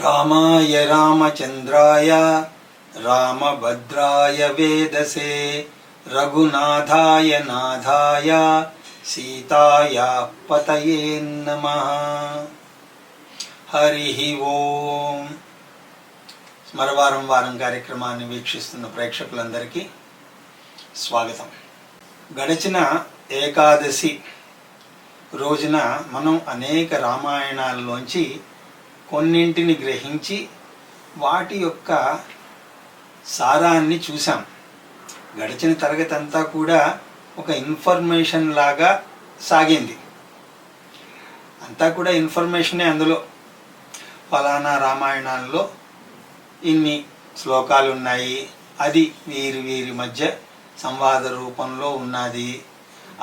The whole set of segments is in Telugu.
రామాయ రామచంద్రాయ రామభద్రాయ వేదసే రఘునాథాయ నాథాయ సీతాయ పతయే నమః. హరి ఓం. స్మరవారం వారం కార్యక్రమాన్ని వీక్షిస్తున్న ప్రేక్షకులందరికీ స్వాగతం. గడిచిన ఏకాదశి రోజున మనం అనేక రామాయణాల్లోంచి కొన్నింటిని గ్రహించి వాటి యొక్క సారాన్ని చూసాం. గడిచిన తరగతి అంతా కూడా ఒక ఇన్ఫర్మేషన్ లాగా సాగింది. అంతా కూడా ఇన్ఫర్మేషనే. అందులో ఫలానా రామాయణాల్లో ఇన్ని శ్లోకాలు ఉన్నాయి, అది వీరి వీరి మధ్య సంవాద రూపంలో ఉన్నది,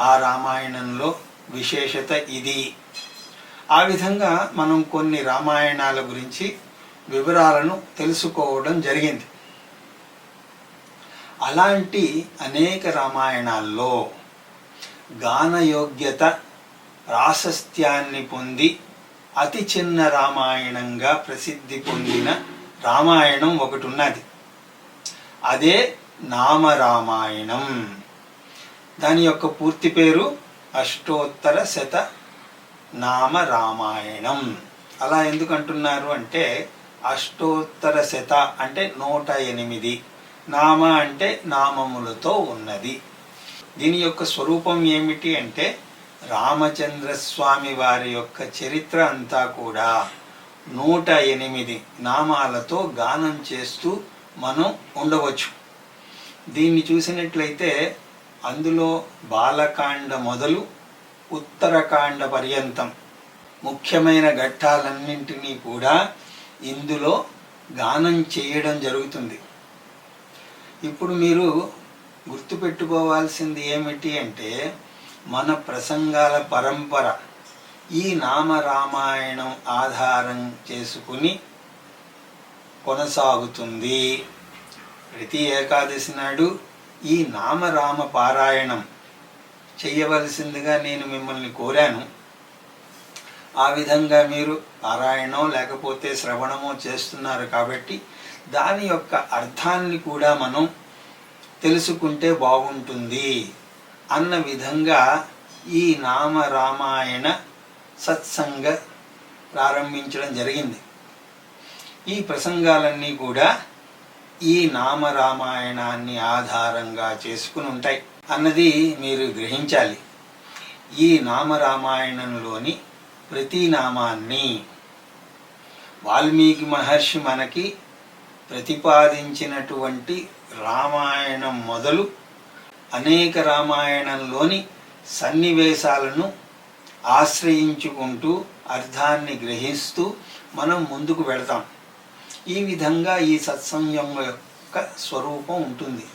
ఆ రామాయణంలో విశేషత ఇది. ఆ విధంగా మనం కొన్ని రామాయణాల గురించి వివరాలను తెలుసుకోవడం జరిగింది. అలాంటి అనేక రామాయణాల్లో గానయోగ్యత ప్రాశస్త్యాన్ని పొంది అతి చిన్న రామాయణంగా ప్రసిద్ధి పొందిన రామాయణం ఒకటి ఉన్నది. అదే నామరామాయణం. దాని యొక్క పూర్తి పేరు అష్టోత్తర శత నామ రామాయణం. అలా ఎందుకు అంటున్నారు అంటే, అష్టోత్తర శత అంటే 108, నామ అంటే నామములతో ఉన్నది. దీని యొక్క స్వరూపం ఏమిటి అంటే, రామచంద్రస్వామి వారి యొక్క చరిత్ర అంతా కూడా 108 నామాలతో గానం చేస్తూ మనం ఉండవచ్చు. దీన్ని చూసినట్లయితే అందులో బాలకాండ మొదలు ఉత్తరకాండ పర్యంతం ముఖ్యమైన ఘట్టాలన్నింటినీ కూడా ఇందులో గానం చేయడం జరుగుతుంది. ఇప్పుడు మీరు గుర్తుపెట్టుకోవాల్సింది ఏమిటి అంటే, మన ప్రసంగాల పరంపర ఈ నామరామాయణం ఆధారం చేసుకుని కొనసాగుతుంది. ప్రతి ఏకాదశి నాడు ఈ నామరామ పారాయణం చెయ్యవలసిందిగా నేను మిమ్మల్ని కోరాను. ఆ విధంగా మీరు పారాయణం లేకపోతే శ్రవణమో చేస్తున్నారు కాబట్టి దాని యొక్క అర్థాన్ని కూడా మనం తెలుసుకుంటే బాగుంటుంది అన్న విధంగా ఈ నామరామాయణ సత్సంగ ప్రారంభించడం జరిగింది. ఈ ప్రసంగాలన్నీ కూడా ఈ నామరామాయణాన్ని ఆధారంగా చేసుకుని ఉంటాయి అన్నది మీరు గ్రహించాలి. ఈ నామరామాయణంలోని ప్రతి నామాన్ని వాల్మీకి మహర్షి మనకి ప్రతిపాదించినటువంటి రామాయణం మొదలు అనేక రామాయణంలోని సన్నివేశాలను ఆశ్రయించుకుంటూ అర్థాన్ని గ్రహిస్తూ మనం ముందుకు వెళతాం. ఈ విధంగా ఈ సత్సంగం యొక్క స్వరూపం ఉంటుంది.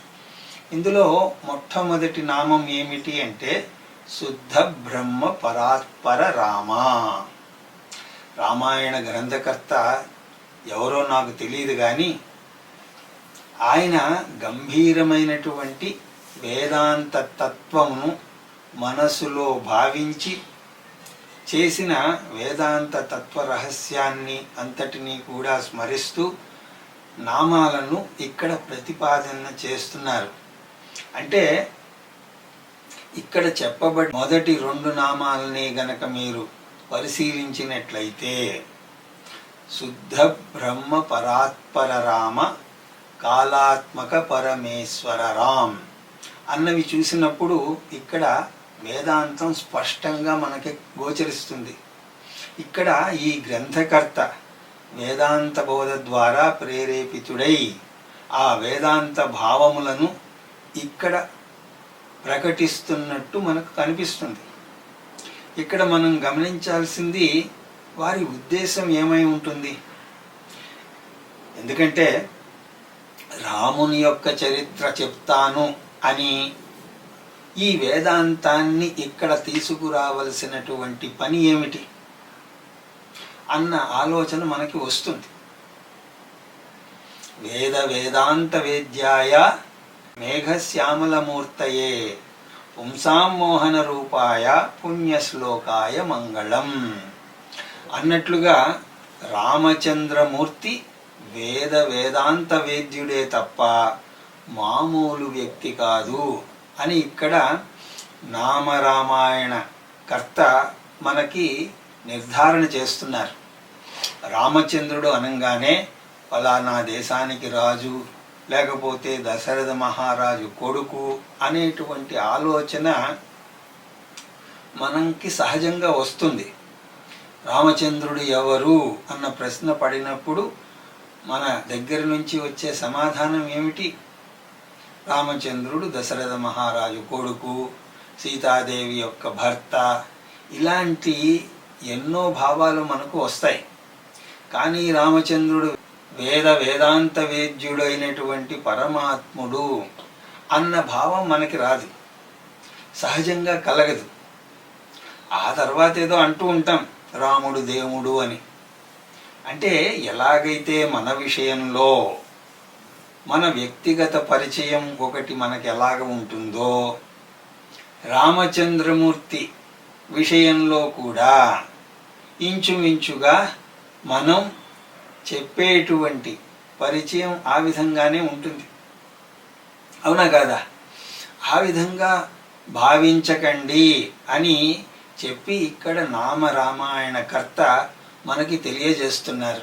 ఇందులో మొట్టమొదటి నామం ఏమిటి అంటే శుద్ధ బ్రహ్మ పరాత్పర రామ. రామాయణ గ్రంథకర్త ఎవరో నాకు తెలియదు కానీ ఆయన గంభీరమైనటువంటి వేదాంత తత్వమును మనసులో భావించి చేసిన వేదాంత తత్వ రహస్యాన్ని అంతటినీ కూడా స్మరిస్తూ నామాలను ఇక్కడ ప్రతిపాదన చేస్తున్నారు. అంటే ఇక్కడ చెప్పబడి మొదటి 2 నామాలని గనక మీరు పరిశీలించినట్లయితే శుద్ధ బ్రహ్మ పరాత్పర రామ, కాలాత్మక పరమేశ్వర రామ్ అన్నవి చూసినప్పుడు ఇక్కడ వేదాంతం స్పష్టంగా మనకి గోచరిస్తుంది. ఇక్కడ ఈ గ్రంథకర్త వేదాంత బోధ ద్వారా ప్రేరేపితుడై ఆ వేదాంత భావములను ఇక్కడ ప్రకటిస్తున్నట్టు మనకు కనిపిస్తుంది. ఇక్కడ మనం గమనించాల్సింది వారి ఉద్దేశం ఏమై ఉంటుంది. ఎందుకంటే రాముని యొక్క చరిత్ర చెప్తాను అని ఈ వేదాంతాన్ని ఇక్కడ తీసుకురావలసినటువంటి పని ఏమిటి అన్న ఆలోచన మనకి వస్తుంది. వేదాంత వేద్యాయ మేఘశ్యామలమూర్తయే పుంసాం మోహన రూపాయ పుణ్యశ్లోకాయ మంగళం అన్నట్లుగా రామచంద్రమూర్తి వేదాంత వేద్యుడే తప్ప మామూలు వ్యక్తి కాదు అని ఇక్కడ నామరామాయణ కర్త మనకి నిర్ధారణ చేస్తున్నారు. రామచంద్రుడు అనగానే ఫలానా దేశానికి రాజు, లేకపోతే దశరథ మహారాజు కొడుకు అనేటువంటి ఆలోచన మనకి సహజంగా వస్తుంది. రామచంద్రుడు ఎవరు అన్న ప్రశ్న పడినప్పుడు మన దగ్గర నుంచి వచ్చే సమాధానం ఏమిటి? రామచంద్రుడు దశరథ మహారాజు కొడుకు, సీతాదేవి యొక్క భర్త. ఇలాంటి ఎన్నో భావాలు మనకు వస్తాయి. కానీ రామచంద్రుడు వేదాంత వేద్యుడైనటువంటి పరమాత్ముడు అన్న భావం మనకి రాదు, సహజంగా కలగదు. ఆ తర్వాత ఏదో అంటూ ఉంటాం రాముడు దేవుడు అని. అంటే ఎలాగైతే మన విషయంలో మన వ్యక్తిగత పరిచయం ఒకటి మనకి ఎలాగ ఉంటుందో, రామచంద్రమూర్తి విషయంలో కూడా ఇంచుమించుగా మనం చెప్పేటువంటి పరిచయం ఆ విధంగానే ఉంటుంది. అవునా కాదా? ఆ విధంగా భావించకండి అని చెప్పి ఇక్కడ నామరామాయణ కర్త మనకి తెలియజేస్తున్నారు.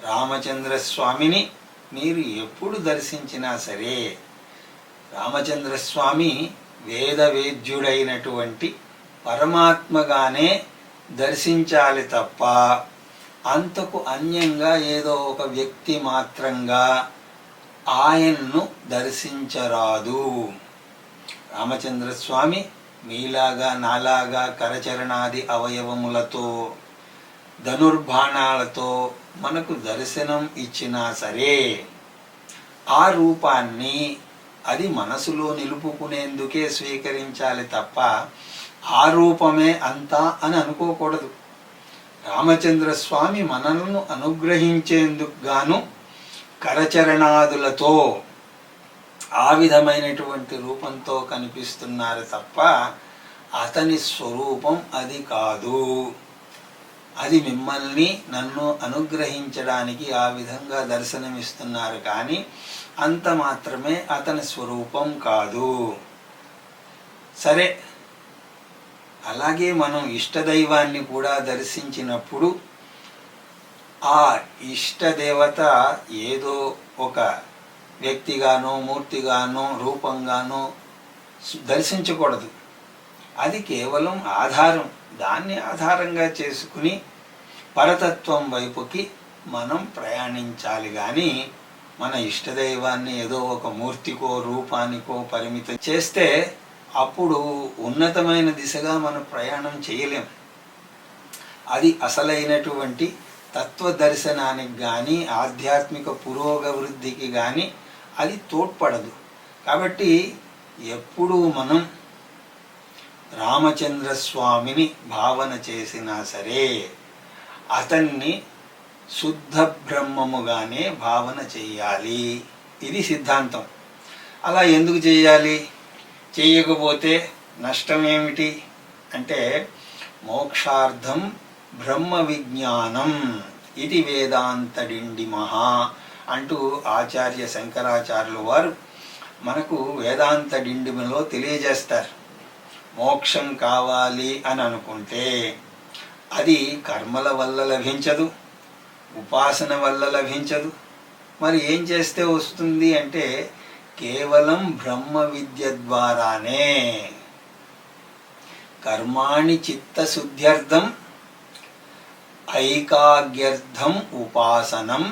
రామచంద్ర స్వామిని మీరు ఎప్పుడు దర్శించినా సరే రామచంద్రస్వామి వేద్యుడైనటువంటి పరమాత్మగానే దర్శించాలి తప్ప అంతకు అన్యంగా ఏదో ఒక వ్యక్తి మాత్రంగా ఆయన్ను దర్శించరాదు. రామచంద్రస్వామి మీలాగా నాలాగా కరచరణాది అవయవములతో ధనుర్బాణాలతో మనకు దర్శనం ఇచ్చినా సరే ఆ రూపాన్ని అది మనసులో నిలుపుకునేందుకే స్వీకరించాలి తప్ప ఆ రూపమే అంతా అని అనుకోకూడదు. రామచంద్ర స్వామి మనలను అనుగ్రహించేందుకు గాను కరచరణాదులతో ఆ విధమైనటువంటి రూపంతో కనిపిస్తున్నారు తప్ప అతని స్వరూపం అది కాదు. అది మిమ్మల్ని నన్ను అనుగ్రహించడానికి ఆ విధంగా దర్శనమిస్తున్నారు, కానీ అంత మాత్రమే అతని స్వరూపం కాదు. సరే, అలాగే మనం ఇష్టదైవాన్ని కూడా దర్శించినప్పుడు ఆ ఇష్టదేవత ఏదో ఒక వ్యక్తిగానో మూర్తిగానో రూపంగానో దర్శించకూడదు. అది కేవలం ఆధారం. దాన్ని ఆధారంగా చేసుకుని పరతత్వం వైపుకి మనం ప్రయాణించాలి. కానీ మన ఇష్టదైవాన్ని ఏదో ఒక మూర్తికో రూపానికో పరిమితం చేస్తే అప్పుడు ఉన్నతమైన దిశగా మనం ప్రయాణం చేయలేం. అది అసలైనటువంటి తత్వదర్శనానికి కానీ ఆధ్యాత్మిక పురోగవృద్ధికి కానీ అది తోడ్పడదు. కాబట్టి ఎప్పుడూ మనం రామచంద్ర స్వామిని భావన చేసినా సరే అతన్ని శుద్ధ బ్రహ్మముగానే భావన చెయ్యాలి. ఇది సిద్ధాంతం. అలా ఎందుకు చెయ్యాలి? చెయ్యకపోతే నష్టం ఏమిటి అంటే మోక్షార్థం బ్రహ్మ విజ్ఞానం ఇది వేదాంతడిండి మహా అంటూ ఆచార్య శంకరాచార్యుల వారు మనకు వేదాంత డిండిమలో తెలియజేస్తారు. మోక్షం కావాలి అని అనుకుంటే అది కర్మల వల్ల లభించదు, ఉపాసన వల్ల లభించదు. మరి ఏం చేస్తే వస్తుంది అంటే కేవలం బ్రహ్మ విద్య ద్వారానే. కర్మాణి చిత్తశుద్ధ్యర్థం ఐకాగ్యర్థం ఉపాసనం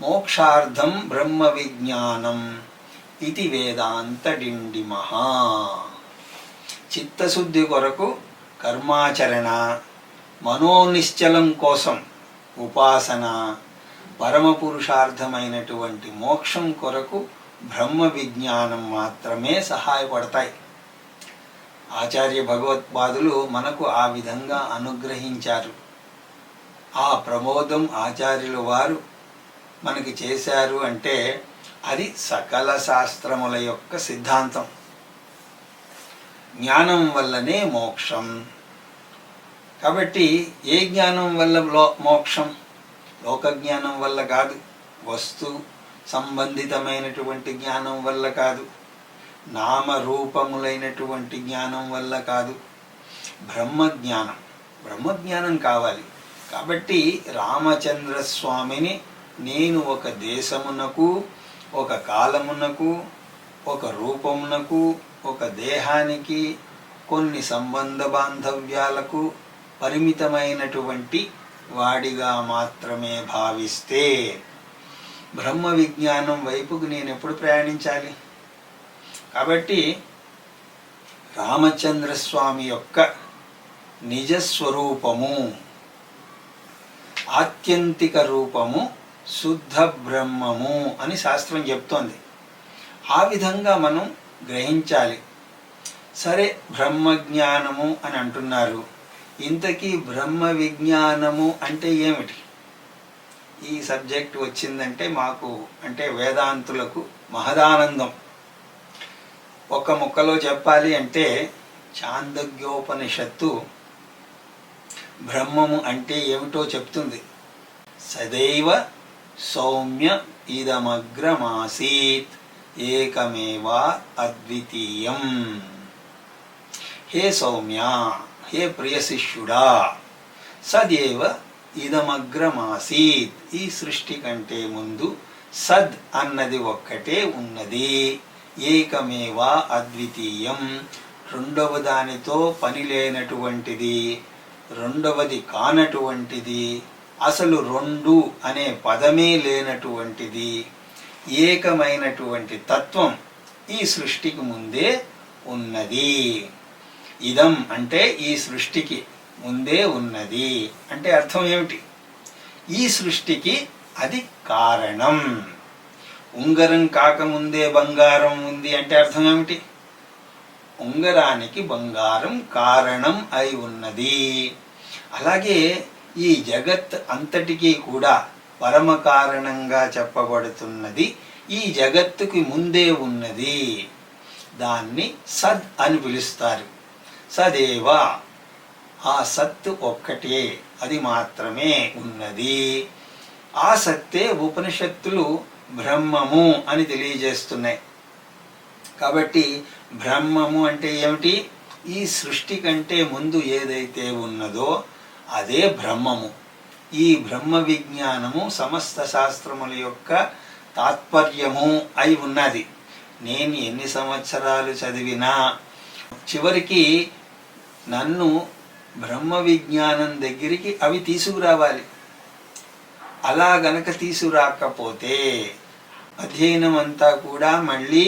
మోక్షార్థం బ్రహ్మ విజ్ఞానం ఇది వేదాంత డిండిమః. చిత్తశుద్ధి కొరకు కర్మాచరణ, మనోనిశ్చలం కోసం ఉపాసన, పరమ పురుషార్థమైనటువంటి మోక్షం కొరకు బ్రహ్మ విజ్ఞానం మాత్రమే సహాయపడతాయి. ఆచార్య భగవత్పాదులు మనకు ఆ విధంగా అనుగ్రహించారు. ఆ ప్రమోదం ఆచార్యుల వారు మనకి చేశారు అంటే అది సకల శాస్త్రముల యొక్క సిద్ధాంతం. జ్ఞానం వల్లనే మోక్షం. కాబట్టి ఏ జ్ఞానం వల్ల మోక్షం? లోకజ్ఞానం వల్ల కాదు, వస్తు సంబంధితమైనటువంటి జ్ఞానం వల్ల కాదు, నామరూపములైనటువంటి జ్ఞానం వల్ల కాదు, బ్రహ్మజ్ఞానం. బ్రహ్మజ్ఞానం కావాలి. కాబట్టి రామచంద్ర స్వామిని నేను ఒక దేశమునకు, ఒక కాలమునకు, ఒక రూపమునకు, ఒక దేహానికి, కొన్ని సంబంధ బాంధవ్యాలకు పరిమితమైనటువంటి వాడిగా మాత్రమే భావిస్తే బ్రహ్మ విజ్ఞానం వైపుకు నేను ఎప్పుడు ప్రయాణించాలి? కాబట్టి రామచంద్రస్వామి యొక్క నిజస్వరూపము, ఆత్యంతిక రూపము శుద్ధ బ్రహ్మము అని శాస్త్రం చెప్తోంది. ఆ విధంగా మనం గ్రహించాలి. సరే, బ్రహ్మజ్ఞానము అని అంటున్నారు. ఇంతకీ బ్రహ్మ విజ్ఞానము అంటే ఏమిటి? ఈ సబ్జెక్ట్ వచ్చిందంటే మాకు, అంటే వేదాంతులకు మహదానందం. ఒక ముక్కలో చెప్పాలి అంటే చాందోగ్యోపనిషత్తు బ్రహ్మము అంటే ఏమిటో చెప్తుంది. సదైవ సౌమ్య ఇదమగ్రమాసీత్ ఏకమేవా అద్వితీయం. హే సౌమ్య, హే ప్రియ శిష్యుడా, సదేవ ఇదమగ్రమాసీత్, ఈ సృష్టి కంటే ముందు సద్ అన్నది ఒక్కటే ఉన్నది. ఏకమేవా అద్వితీయం, రెండవ దానితో పని లేనటువంటిది, రెండవది కానటువంటిది, అసలు రెండు అనే పదమే లేనటువంటిది, ఏకమైనటువంటి తత్వం ఈ సృష్టికి ముందే ఉన్నది. ఇదం అంటే ఈ సృష్టికి ముందే ఉన్నది అంటే అర్థం ఏమిటి? ఈ సృష్టికి అది కారణం. ఉంగరం కాకముందే బంగారం ఉంది అంటే అర్థం ఏమిటి? ఉంగరానికి బంగారం కారణం అయి ఉన్నది. అలాగే ఈ జగత్ అంతటికీ కూడా పరమ కారణంగా చెప్పబడుతున్నది ఈ జగత్తుకి ముందే ఉన్నది. దాన్ని సద్ అని పిలుస్తారు. సదేవ, ఆ సత్తు ఒక్కటే, అది మాత్రమే ఉన్నది. ఆ సత్తే ఉపనిషత్తులు బ్రహ్మము అని తెలియజేస్తున్నాయి. కాబట్టి బ్రహ్మము అంటే ఏమిటి? ఈ సృష్టి కంటే ముందు ఏదైతే ఉన్నదో అదే బ్రహ్మము. ఈ బ్రహ్మ విజ్ఞానము సమస్త శాస్త్రముల యొక్క తాత్పర్యము అయి ఉన్నది. నేను ఎన్ని సంవత్సరాలు చదివినా చివరికి నన్ను బ్రహ్మ విజ్ఞానం దగ్గరికి అవి తీసుకురావాలి. అలా గనక తీసుకురాకపోతే అధ్యయనం అంతా కూడా మళ్ళీ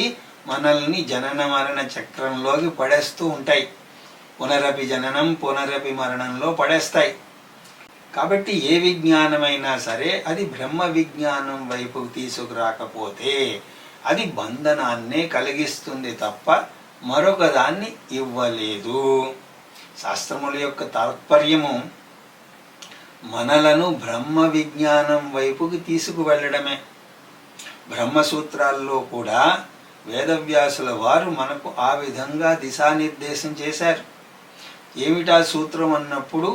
మనల్ని జనన మరణ చక్రంలోకి పడేస్తూ ఉంటాయి. పునరపి జననం పునరపి మరణంలో పడేస్తాయి. కాబట్టి ఏ విజ్ఞానమైనా సరే అది బ్రహ్మ విజ్ఞానం వైపు తీసుకురాకపోతే అది బంధనాన్నే కలిగిస్తుంది తప్ప మరొక దాన్ని ఇవ్వలేదు. శాస్త్రముల యొక్క తాత్పర్యము మనలను బ్రహ్మ విజ్ఞానం వైపుకి తీసుకువెళ్ళడమే. బ్రహ్మసూత్రాల్లో కూడా వేదవ్యాసుల వారు మనకు ఆ విధంగా దిశానిర్దేశం చేశారు. ఏమిటా సూత్రం అన్నప్పుడు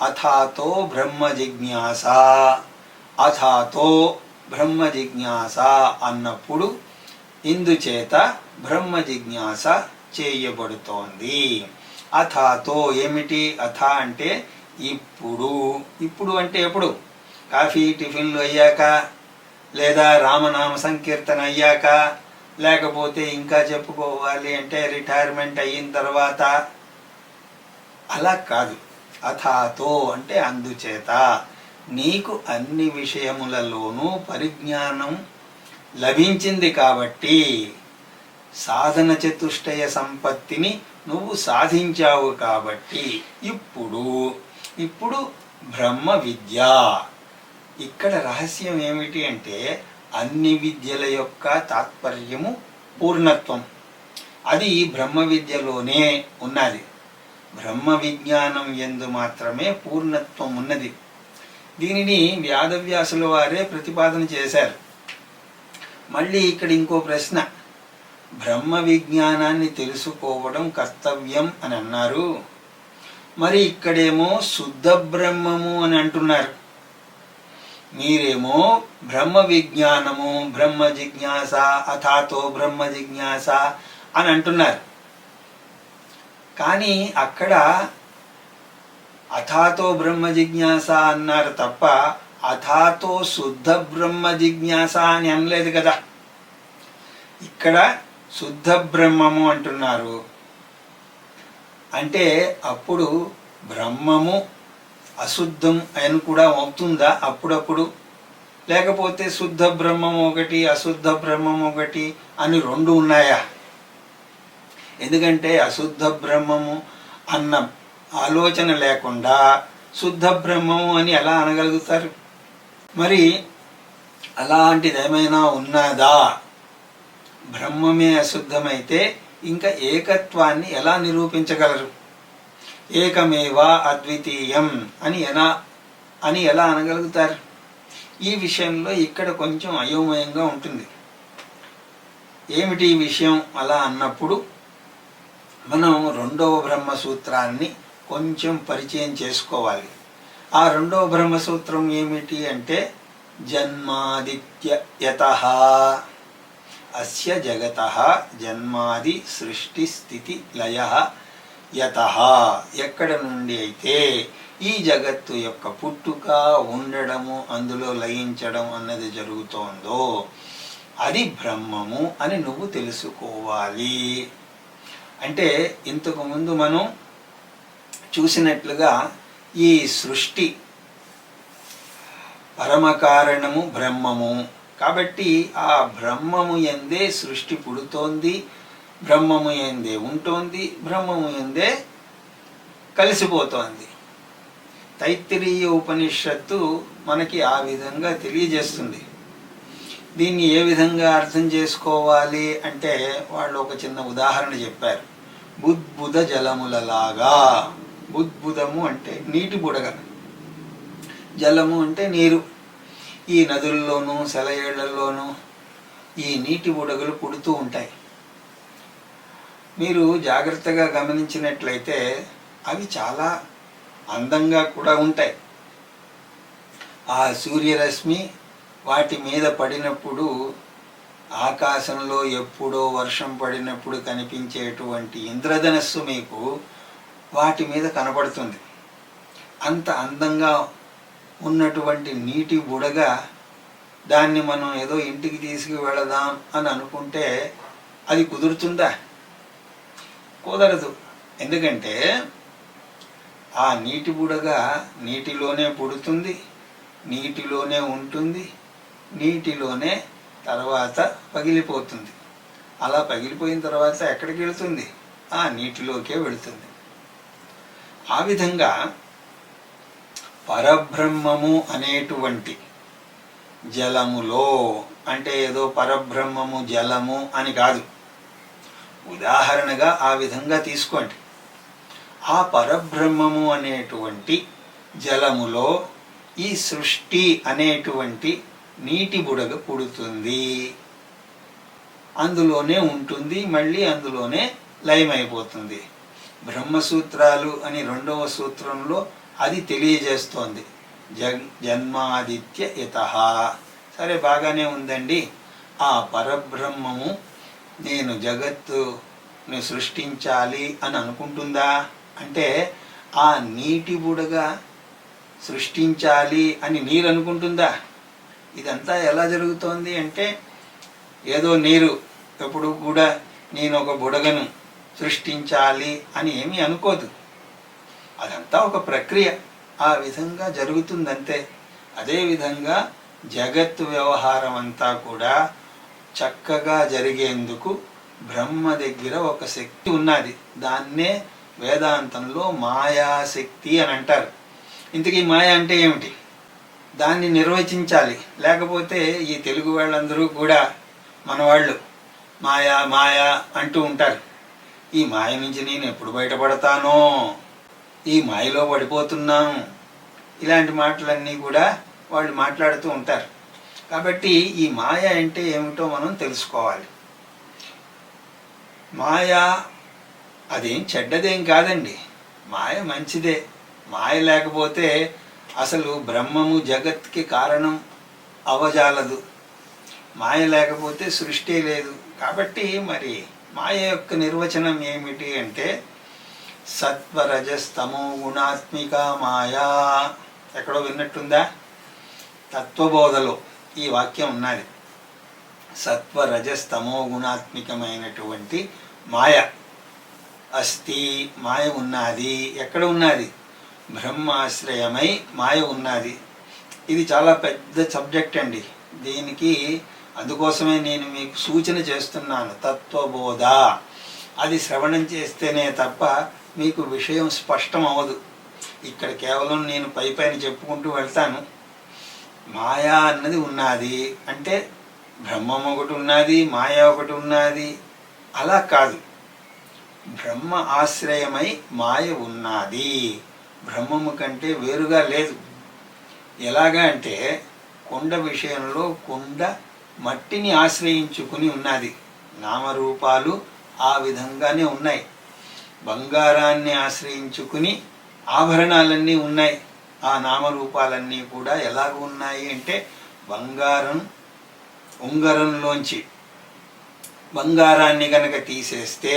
అథాతో బ్రహ్మ జిజ్ఞాస, అథాతో బ్రహ్మ జిజ్ఞాస అన్నప్పుడు ఇందుచేత బ్రహ్మ జిజ్ఞాస చేయబడుతోంది. అథాతో ఏమిటి? అథ అంటే ఇప్పుడు. ఇప్పుడు అంటే ఎప్పుడు? కాఫీ టిఫిన్లు అయ్యాక, లేదా రామనామ సంకీర్తన అయ్యాక, లేకపోతే ఇంకా చెప్పుకోవాలి అంటే రిటైర్మెంట్ అయిన తర్వాత. అలా కాదు. అథాతో అంటే అందుచేత నీకు అన్ని విషయములలోనూ పరిజ్ఞానం లభించింది కాబట్టి సాధన చతుష్టయ సంపత్తిని నువ్వు సాధించావు కాబట్టి ఇప్పుడు బ్రహ్మ విద్య. ఇక్కడ రహస్యం ఏమిటి అంటే అన్ని విద్యల యొక్క తాత్పర్యము పూర్ణత్వం. అది బ్రహ్మ విద్యలోనే ఉన్నది. బ్రహ్మ విజ్ఞానం యందు మాత్రమే పూర్ణత్వం ఉన్నది. దీనిని వేదవ్యాసుల వారే ప్రతిపాదన చేశారు. మళ్ళీ ఇక్కడ ఇంకో ప్రశ్న. బ్రహ్మ విజ్ఞానాన్ని తెలుసుకోవడం కర్తవ్యం అని అన్నారు. మరి ఇక్కడేమో శుద్ధ బ్రహ్మము అని అంటున్నారు, మీరేమో బ్రహ్మ విజ్ఞానము, బ్రహ్మ జిజ్ఞాస, అథాతో బ్రహ్మ జిజ్ఞాస అని అంటున్నారు. కానీ అక్కడ అథాతో బ్రహ్మ జిజ్ఞాస అన్నారు తప్ప అథాతో శుద్ధ బ్రహ్మ జిజ్ఞాస అని అనలేదు కదా. ఇక్కడ శుద్ధ బ్రహ్మము అంటున్నారు. అంటే అప్పుడు బ్రహ్మము అశుద్ధం అని కూడా అవుతుందా అప్పుడప్పుడు? లేకపోతే శుద్ధ బ్రహ్మం ఒకటి అశుద్ధ బ్రహ్మం ఒకటి అని రెండు ఉన్నాయా? ఎందుకంటే అశుద్ధ బ్రహ్మము అన్న ఆలోచన లేకుండా శుద్ధ బ్రహ్మము అని ఎలా అనగలుగుతారు? మరి అలాంటిది ఏమైనా ఉన్నదా? బ్రహ్మమే అశుద్ధమైతే ఇంకా ఏకత్వాన్ని ఎలా నిరూపించగలరు? ఏకమేవా అద్వితీయం అని ఎలా అనగలుగుతారు? ఈ విషయంలో ఇక్కడ కొంచెం అయోమయంగా ఉంటుంది. ఏమిటి ఈ విషయం అలా అన్నప్పుడు మనం రెండవ బ్రహ్మసూత్రాన్ని కొంచెం పరిచయం చేసుకోవాలి. ఆ రెండవ బ్రహ్మసూత్రం ఏమిటి అంటే జన్మాదిత్యయతః అస్య జగతః జన్మాది సృష్టి స్థితి లయః యతః, ఎక్కడ నుండి అయితే ఈ జగత్తు యొక్క పుట్టుక, ఉండడము, అందులో లయించడం అన్నది జరుగుతోందో అది బ్రహ్మము అని నువ్వు తెలుసుకోవాలి. అంటే ఇంతకు ముందు మనం చూసినట్లుగా ఈ సృష్టి పరమకారణము బ్రహ్మము కాబట్టి ఆ బ్రహ్మము యందే సృష్టి పుడుతోంది, బ్రహ్మము యందే ఉంటోంది, బ్రహ్మము యందే కలిసిపోతోంది. తైత్తిరీయ ఉపనిషత్తు మనకి ఆ విధంగా తెలియజేస్తుంది. దీన్ని ఏ విధంగా అర్థం చేసుకోవాలి అంటే వాళ్ళు ఒక చిన్న ఉదాహరణ చెప్పారు. బుద్బుద జలములలాగా. బుద్బుదము అంటే నీటి బుడగ, జలము అంటే నీరు. ఈ నదుల్లోనూ సెలయేళ్లలోనూ ఈ నీటి బుడగలు పుడుతూ ఉంటాయి. మీరు జాగ్రత్తగా గమనించినట్లయితే అవి చాలా అందంగా కూడా ఉంటాయి. ఆ సూర్యరశ్మి వాటి మీద పడినప్పుడు ఆకాశంలో ఎప్పుడో వర్షం పడినప్పుడు కనిపించేటువంటి ఇంద్రధనస్సు మీకు వాటి మీద కనపడుతుంది. అంత అందంగా ఉన్నటువంటి నీటి బుడగ దాన్ని మనం ఏదో ఇంటికి తీసుకువెళదాం అని అనుకుంటే అది కుదురుతుందా? కుదరదు. ఎందుకంటే ఆ నీటి బుడగ నీటిలోనే పుడుతుంది, నీటిలోనే ఉంటుంది, నీటిలోనే తర్వాత పగిలిపోతుంది. అలా పగిలిపోయిన తర్వాత ఎక్కడికి వెళుతుంది? ఆ నీటిలోకే వెళుతుంది. ఆ విధంగా పరబ్రహ్మము అనేటువంటి జలములో, అంటే ఏదో పరబ్రహ్మము జలము అని కాదు, ఉదాహరణగా ఆ విధంగా తీసుకోండి. ఆ పరబ్రహ్మము అనేటువంటి జలములో ఈ సృష్టి అనేటువంటి నీటి బుడగ పుడుతుంది, అందులోనే ఉంటుంది, మళ్ళీ అందులోనే లయమైపోతుంది. బ్రహ్మసూత్రాలు అని రెండవ సూత్రంలో అది తెలియజేస్తోంది. జన్మాదిత్య యతః. సరే, బాగానే ఉందండి. ఆ పరబ్రహ్మము నేను జగత్తుని సృష్టించాలి అని అనుకుంటుందా అంటే ఆ నీటి బుడగ సృష్టించాలి అని నీరు అనుకుంటుందా? ఇదంతా ఎలా జరుగుతోంది అంటే ఏదో నీరు ఎప్పుడు కూడా నేను ఒక బుడగను సృష్టించాలి అని ఏమీ అనుకోదు. అదంతా ఒక ప్రక్రియ, ఆ విధంగా జరుగుతుందంతే. అదేవిధంగా జగత్తు వ్యవహారం అంతా కూడా చక్కగా జరిగేందుకు బ్రహ్మ దగ్గర ఒక శక్తి ఉన్నది. దాన్నే వేదాంతంలో మాయాశక్తి అని అంటారు. ఇంతకీ మాయ అంటే ఏమిటి? దాన్ని నిర్వచించాలి. లేకపోతే ఈ తెలుగు వాళ్ళందరూ కూడా మన వాళ్ళు మాయా మాయా అంటూ ఉంటారు. ఈ మాయ నుంచి నేను ఎప్పుడు బయటపడతానో, ఈ మాయలో పడిపోతున్నాను, ఇలాంటి మాటలన్నీ కూడా వాళ్ళు మాట్లాడుతూ ఉంటారు. కాబట్టి ఈ మాయ అంటే ఏమిటో మనం తెలుసుకోవాలి. మాయ అదేం చెడ్డదేం కాదండి. మాయ మంచిదే. మాయ లేకపోతే అసలు బ్రహ్మము జగత్కి కారణం అవజాలదు. మాయ లేకపోతే సృష్టి లేదు. కాబట్టి మరి మాయ యొక్క నిర్వచనం ఏమిటి అంటే సత్వరజస్తమో గుణాత్మిక మాయా. ఎక్కడో విన్నట్టుందా? తత్వబోధలో ఈ వాక్యం ఉన్నది. సత్వరజస్తమో గుణాత్మికమైనటువంటి మాయ అస్తి, మాయ ఉన్నది. ఎక్కడ ఉన్నది? బ్రహ్మాశ్రయమై మాయ ఉన్నది. ఇది చాలా పెద్ద సబ్జెక్ట్ అండి. దీనికి అందుకోసమే నేను మీకు సూచన చేస్తున్నాను, తత్వబోధ. అది శ్రవణం చేస్తేనే తప్ప మీకు విషయం స్పష్టం అవ్వదు. ఇక్కడ కేవలం నేను పైన చెప్పుకుంటూ వెళ్తాను. మాయా అన్నది ఉన్నది అంటే బ్రహ్మం ఒకటి ఉన్నది, మాయా ఒకటి ఉన్నది, అలా కాదు. బ్రహ్మ ఆశ్రయమై మాయ ఉన్నది. బ్రహ్మము కంటే వేరుగా లేదు. ఎలాగా అంటే కొండ విషయంలో కొండ మట్టిని ఆశ్రయించుకుని ఉన్నది. నామరూపాలు ఆ విధంగానే ఉన్నాయి. బంగారాన్ని ఆశ్రయించుకుని ఆభరణాలన్నీ ఉన్నాయి. ఆ నామరూపాలన్నీ కూడా ఎలాగ ఉన్నాయి అంటే బంగారం ఉంగరంలోంచి బంగారాన్ని గనక తీసేస్తే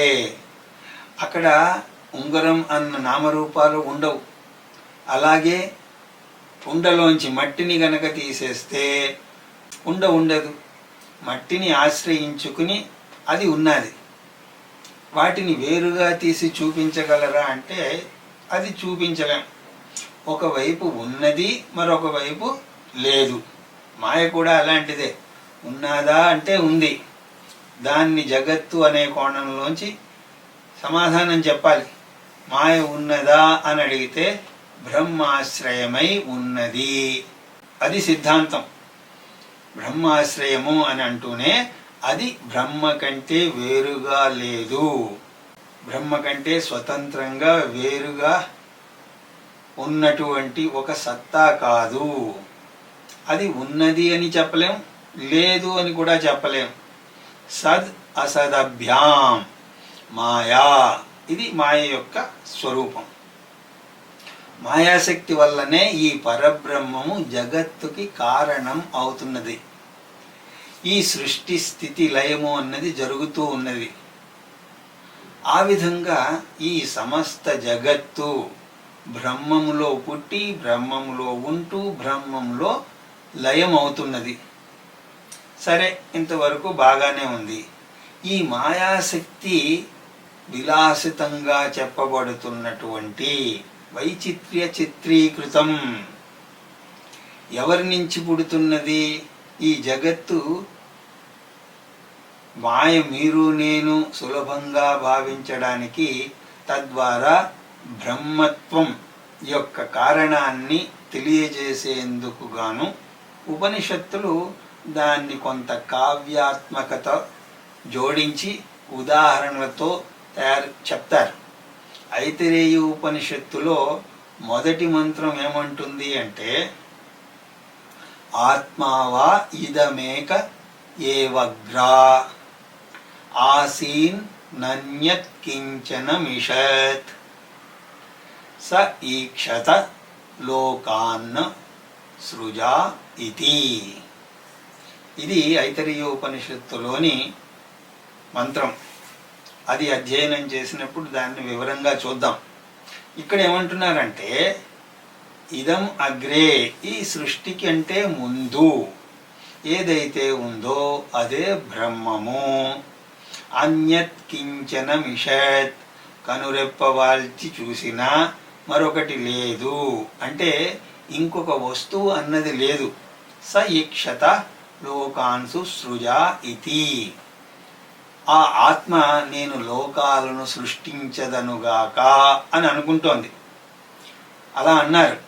అక్కడ ఉంగరం అన్న నామరూపాలు ఉండవు. అలాగే కుండలోంచి మట్టిని గనక తీసేస్తే కుండ ఉండదు. మట్టిని ఆశ్రయించుకుని అది ఉన్నది. వాటిని వేరుగా తీసి చూపించగలరా అంటే అది చూపించలేం. ఒకవైపు ఉన్నది, మరొక వైపు లేదు. మాయ కూడా అలాంటిదే. ఉన్నదా అంటే ఉంది. దాన్ని జగత్తు అనే కోణంలోంచి సమాధానం చెప్పాలి. మాయ ఉన్నదా అని అడిగితే బ్రహ్మాశ్రయమై ఉన్నది. అది సిద్ధాంతం. బ్రహ్మాశ్రయము అని అంటూనే అది బ్రహ్మ కంటే వేరుగా లేదు. బ్రహ్మ కంటే స్వతంత్రంగా వేరుగా ఉన్నటువంటి ఒక సత్తా కాదు. అది ఉన్నది అని చెప్పలేం, లేదు అని కూడా చెప్పలేం. సద్ అసదభ్యాం మాయా. ఇది మాయ యొక్క స్వరూపం. మాయాశక్తి వల్లనే ఈ పరబ్రహ్మము జగత్తుకి కారణం అవుతున్నది. ఈ సృష్టి స్థితి లయము అన్నది జరుగుతూ ఉన్నది. ఆ విధంగా ఈ సమస్త జగత్తు బ్రహ్మములో పుట్టి బ్రహ్మములో ఉంటూ బ్రహ్మములో లయం అవుతున్నది. సరే, ఇంతవరకు బాగానే ఉంది. ఈ మాయాశక్తి విలాసితంగా చెప్పబడుతున్నటువంటి వైచిత్ర్య చిత్రీకృతం ఎవరి నుంచి పుడుతున్నది? ఈ జగత్తు మాయ మీరు నేను సులభంగా భావించడానికి, తద్వారా బ్రహ్మత్వం యొక్క కారణాన్ని తెలియజేసేందుకు గాను ఉపనిషత్తులు దాన్ని కొంత కావ్యాత్మకత జోడించి ఉదాహరణలతో చెప్తారు. ఐతరేయ ఉపనిషత్తులో మొదటి మంత్రం ఏమంటుంది అంటే ఆత్మావా ఇదమేక ఏవగ్రా ఆసీన్ నన్యత్ కించన మిషత్ స ఈక్షత లోకాన్న సృజా ఇతి. ఇది ఐతరేయ ఉపనిషత్తులోని మంత్రం. అది అధ్యయనం చేసినప్పుడు దాన్ని వివరంగా చూద్దాం. ఇక్కడ ఏమంటున్నారంటే ఇదం అగ్రే, ఈ సృష్టికి అంటే ముందు ఏదైతే ఉందో అదే బ్రహ్మము. అన్యత్ కించన మిషత్, కనురెప్పవాల్చి చూసినా మరొకటి లేదు. అంటే ఇంకొక వస్తువు అన్నది లేదు. స ఈక్షత లోకాన్సు సృజా ఇతి. ఆ ఆత్మ నేను లోకాలను సృష్టించదనుగాక అని అనుకుంటోంది. అలా అన్నారు.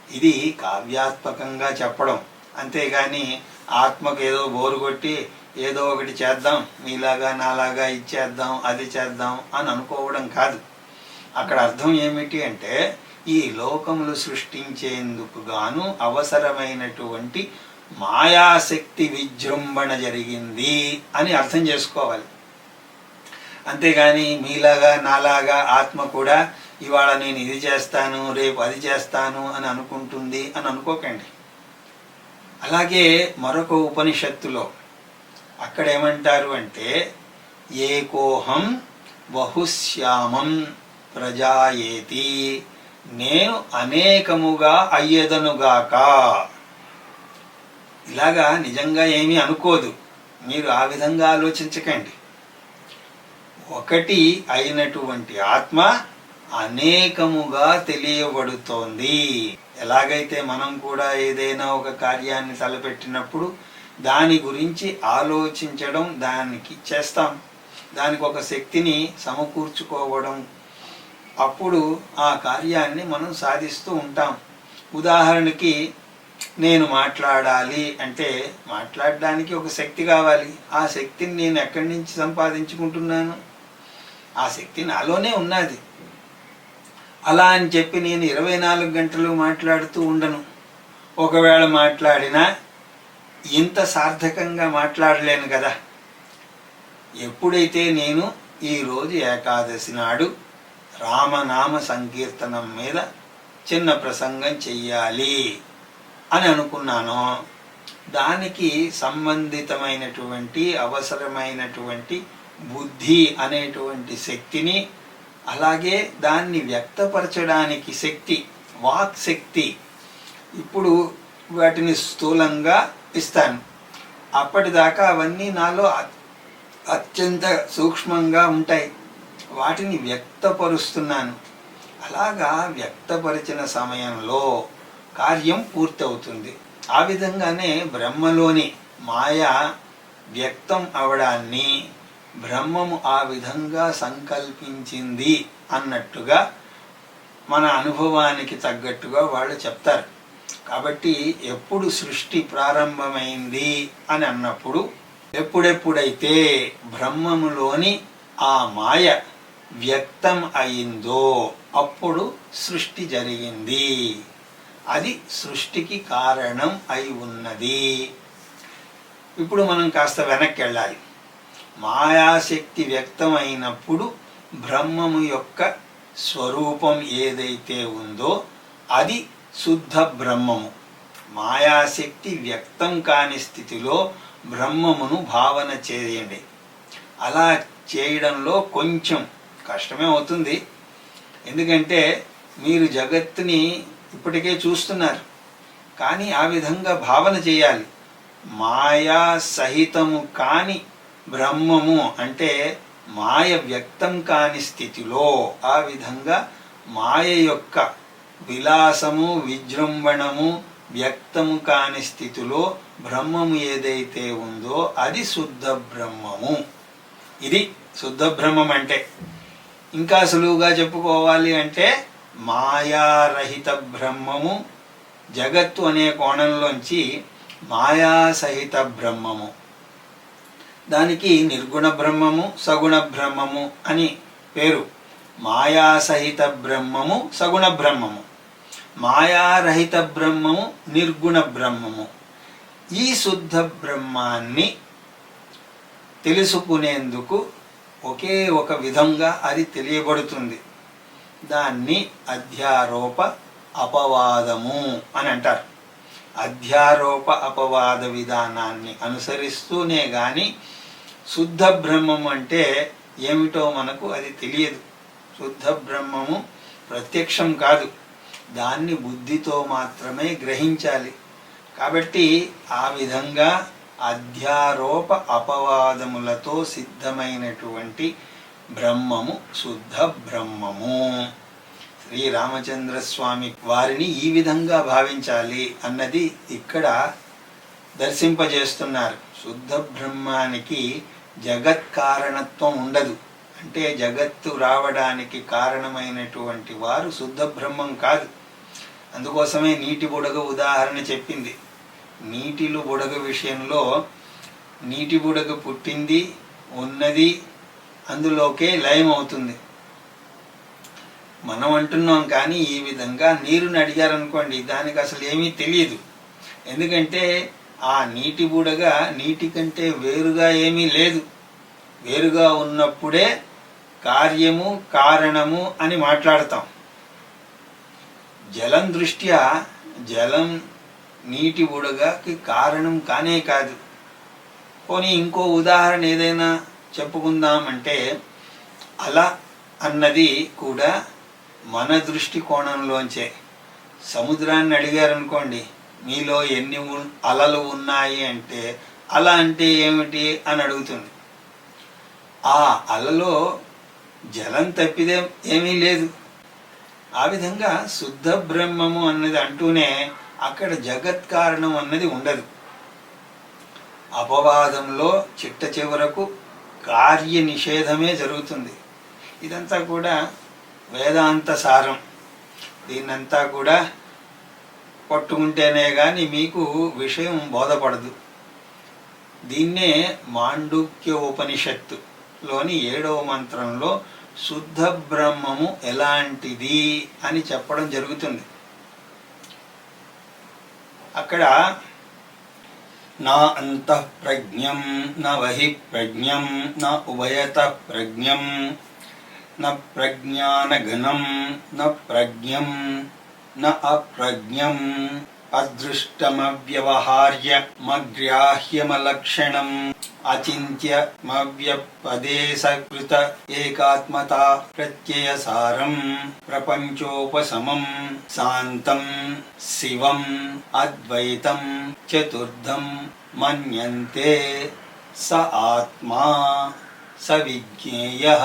ఇది కావ్యాత్మకంగా చెప్పడం, అంతేగాని ఆత్మకు ఏదో బోరు కొట్టి ఏదో ఒకటి చేద్దాం, మీలాగా నాలాగా ఇచ్చేద్దాం, అది చేద్దాం అని అనుకోవడం కాదు. అక్కడ అర్థం ఏమిటి అంటే ఈ లోకములు సృష్టించేందుకు గాను అవసరమైనటువంటి మాయాశక్తి విజృంభణ జరిగింది అని అర్థం చేసుకోవాలి. అంతేగాని మీలాగా నాలాగా ఆత్మ కూడా ఇవాళ నేను ఇది చేస్తాను, రేపు అది చేస్తాను అని అనుకుంటుంది అని అనుకోకండి. అలాగే మరొక ఉపనిషత్తులో అక్కడ ఏమంటారు అంటే, ఏకోహం బహుశ్యామం ప్రజాయేతి, నేను అనేకముగా అయ్యదనుగాక. ఇలాగా నిజంగా ఏమీ అనుకోదు, మీరు ఆ విధంగా ఆలోచించకండి. ఒకటి అయినటువంటి ఆత్మ అనేకముగా తెలియబడుతోంది. ఎలాగైతే మనం కూడా ఏదైనా ఒక కార్యాన్ని తలపెట్టినప్పుడు దాని గురించి ఆలోచించడం, దానికి చేస్తాం, దానికి ఒక శక్తిని సమకూర్చుకోవడం, అప్పుడు ఆ కార్యాన్ని మనం సాధిస్తూ ఉంటాం. ఉదాహరణకి నేను మాట్లాడాలి అంటే మాట్లాడడానికి ఒక శక్తి కావాలి. ఆ శక్తిని నేను ఎక్కడి నుంచి సంపాదించుకుంటున్నాను? ఆ శక్తి నాలోనే ఉన్నది. అలా అని చెప్పి నేను 24 గంటలు మాట్లాడుతూ ఉండను. ఒకవేళ మాట్లాడినా ఇంత సార్థకంగా మాట్లాడలేను కదా. ఎప్పుడైతే నేను ఈరోజు ఏకాదశి నాడు రామనామ సంకీర్తనం మీద చిన్న ప్రసంగం చెయ్యాలి అని అనుకున్నానో, దానికి సంబంధితమైనటువంటి అవసరమైనటువంటి బుద్ధి అనేటువంటి శక్తిని, అలాగే దాన్ని వ్యక్తపరచడానికి శక్తి, వాక్ శక్తి, ఇప్పుడు వాటిని స్థూలంగా ఇస్తాను. అప్పటిదాకా అవన్నీ నాలో అత్యంత సూక్ష్మంగా ఉంటాయి. వాటిని వ్యక్తపరుస్తున్నాను. అలాగా వ్యక్తపరిచిన సమయంలో కార్యం పూర్తవుతుంది. ఆ విధంగానే బ్రహ్మలోని మాయ వ్యక్తం అవడాన్ని బ్రహ్మము ఆ విధంగా సంకల్పించింది అన్నట్టుగా మన అనుభవానికి తగ్గట్టుగా వాళ్ళు చెప్తారు. కాబట్టి ఎప్పుడు సృష్టి ప్రారంభమైంది అని అన్నప్పుడు, ఎప్పుడెప్పుడైతే బ్రహ్మములోని ఆ మాయ వ్యక్తం అయిందో అప్పుడు సృష్టి జరిగింది. అది సృష్టికి కారణం అయి ఉన్నది. ఇప్పుడు మనం కాస్త వెనక్కి వెళ్ళాలి. మాయాశక్తి వ్యక్తం అయినప్పుడు బ్రహ్మము యొక్క స్వరూపం ఏదైతే ఉందో అది శుద్ధ బ్రహ్మము. మాయాశక్తి వ్యక్తం కాని స్థితిలో బ్రహ్మమును భావన చేయండి. అలా చేయడంలో కొంచెం కష్టమే అవుతుంది. ఎందుకంటే మీరు జగత్తుని ఇప్పటికే చూస్తున్నారు, కానీ ఆ విధంగా భావన చేయాలి. మాయా సహితము కాని బ్రహ్మము అంటే మాయ వ్యక్తం కాని స్థితిలో, ఆ విధంగా మాయ యొక్క విలాసము విజృంభణము వ్యక్తము కాని స్థితిలో బ్రహ్మము ఏదైతే ఉందో అది శుద్ధ బ్రహ్మము. ఇది శుద్ధ బ్రహ్మం అంటే. ఇంకా సులువుగా చెప్పుకోవాలి అంటే మాయారహిత బ్రహ్మము, జగత్తు అనే కోణంలోంచి మాయాసహిత బ్రహ్మము. దానికి నిర్గుణ బ్రహ్మము, సగుణ బ్రహ్మము అని పేరు. మాయాసహిత బ్రహ్మము సగుణ బ్రహ్మము, మాయారహిత బ్రహ్మము నిర్గుణ బ్రహ్మము. ఈ శుద్ధ బ్రహ్మాన్ని తెలుసుకునేందుకు ఒకే ఒక విధంగా అది తెలియబడుతుంది. దాన్ని అధ్యారోప అపవాదము అని అంటారు. అధ్యారోప అపవాద విధానాన్ని అనుసరిస్తూనే గాని శుద్ధ బ్రహ్మం అంటే ఏమిటో మనకు అది తెలియదు. శుద్ధ బ్రహ్మము ప్రత్యక్షం కాదు, దాన్ని బుద్ధితో మాత్రమే గ్రహించాలి. కాబట్టి ఆ విధంగా అధ్యారోప అపవాదములతో సిద్ధమైనటువంటి బ్రహ్మము శుద్ధ బ్రహ్మము. శ్రీరామచంద్రస్వామి వారిని ఈ విధంగా భావించాలి అన్నది ఇక్కడ దర్శింపజేస్తున్నారు. శుద్ధ బ్రహ్మానికి జగత్ కారణత్వం ఉండదు. అంటే జగత్తు రావడానికి కారణమైనటువంటి వారు శుద్ధ బ్రహ్మం కాదు. అందుకోసమే నీటి బుడగ ఉదాహరణ చెప్పింది. నీటిలో బుడగ విషయంలో నీటి బుడగ పుట్టింది, ఉన్నది, అందులోకే లయం అవుతుంది. మనం అంటున్నాం, కానీ ఈ విధంగా నీరుని అడిగారనుకోండి, దానికి అసలు ఏమీ తెలియదు. ఎందుకంటే ఆ నీటి బుడగ నీటి కంటే వేరుగా ఏమీ లేదు. వేరుగా ఉన్నప్పుడే కార్యము కారణము అని మాట్లాడతాం. జలం దృష్ట్యా జలం నీటి బుడగకి కారణం కానే కాదు. పోనీ ఇంకో ఉదాహరణ ఏదైనా చెప్పుకుందామంటే, అల అన్నది కూడా మన దృష్టి కోణంలోంచే. సముద్రాన్ని అడిగారనుకోండి, మీలో ఎన్ని అలలు ఉన్నాయి అంటే, అల అంటే ఏమిటి అని అడుగుతుంది. ఆ అలలో జలం తప్పిదే ఏమీ లేదు. ఆ విధంగా శుద్ధ బ్రహ్మము అన్నది అంటూనే అక్కడ జగత్ కారణం అన్నది ఉండదు. అపవాదంలో చిట్ట చివరకు కార్య నిషేధమే జరుగుతుంది. ఇదంతా కూడా వేదాంత సారం. దీన్నంతా కూడా పట్టుకుంటేనే కానీ మీకు విషయం బోధపడదు. దీన్నే మాండూక్య ఉపనిషత్తులోని 7వ మంత్రంలో శుద్ధ బ్రహ్మము ఎలాంటిది అని చెప్పడం జరుగుతుంది. అక్కడ నా అంతః ప్రజ్ఞం న వహి ప్రజ్ఞం న ఉభయత ప్రజ్ఞం న ప్రజ్ఞానఘనం న ప్రజ్ఞం న అప్రజ్ఞం అదృష్టమవ్యవహార్య మగ్రాహ్యమలక్షణం అచింత్యమవ్యపదేశకృత ఏకాత్మతా ప్రత్యయసారం ప్రపంచోపశమం శాంతం శివం అద్వైతం చతుర్థం మన్యంతే స ఆత్మా స విజ్ఞేయః.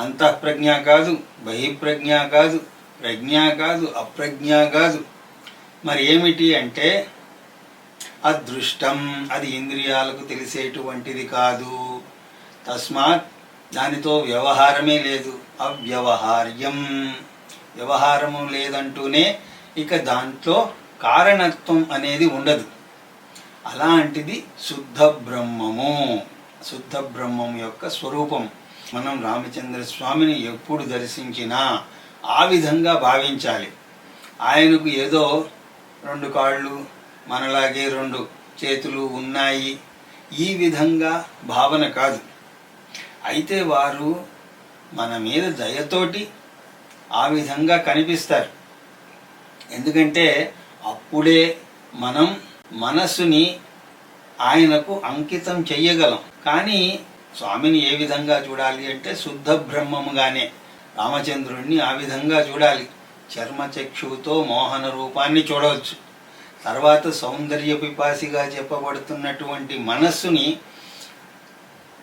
అంతఃప్రజ్ఞ కాదు, బహిప్రజ్ఞ కాదు, ప్రజ్ఞ కాదు, అప్రజ్ఞ కాదు. మరి ఏమిటి అంటే అదృష్టం, అది ఇంద్రియాలకు తెలిసేటువంటిది కాదు. తస్మాత్ దానితో వ్యవహారమే లేదు. అవ్యవహార్యం, వ్యవహారము లేదంటూనే ఇక దాంట్లో కారణత్వం అనేది ఉండదు. అలాంటిది శుద్ధ బ్రహ్మము. శుద్ధ బ్రహ్మం యొక్క స్వరూపం. మనం రామచంద్ర స్వామిని ఎప్పుడు దర్శించినా ఆ విధంగా భావించాలి. ఆయనకు ఏదో 2 కాళ్ళు, మనలాగే 2 చేతులు ఉన్నాయి, ఈ విధంగా భావన కాదు. అయితే వారు మన మీద దయతోటి ఆ విధంగా కనిపిస్తారు. ఎందుకంటే అప్పుడే మనం మనస్సుని ఆయనకు అంకితం చెయ్యగలం. కానీ స్వామిని ఏ విధంగా చూడాలి అంటే శుద్ధ బ్రహ్మముగానే. రామచంద్రుణ్ణి ఆ విధంగా చూడాలి. చర్మచక్షువుతో మోహన రూపాన్ని చూడవచ్చు. తర్వాత సౌందర్య పిపాసిగా చెప్పబడుతున్నటువంటి మనస్సుని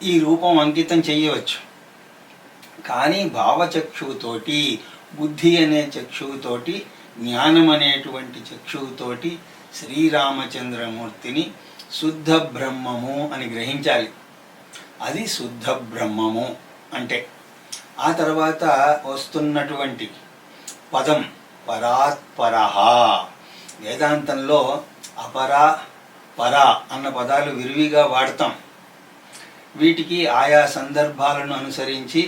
ఈ రూపం అంకితం చెయ్యవచ్చు. కానీ భావచక్షువుతోటి, బుద్ధి అనే చక్షువుతోటి, జ్ఞానం అనేటువంటి చక్షువుతోటి శ్రీరామచంద్రమూర్తిని శుద్ధ బ్రహ్మము అని గ్రహించాలి. అది శుద్ధ బ్రహ్మము అంటే. ఆ తర్వాత వస్తున్నటువంటి పదం పరాత్పరః. వేదాంతంలో అపరా, పరా అన్న పదాలు విరివిగా వాడతాం. వీటికి ఆయా సందర్భాలను అనుసరించి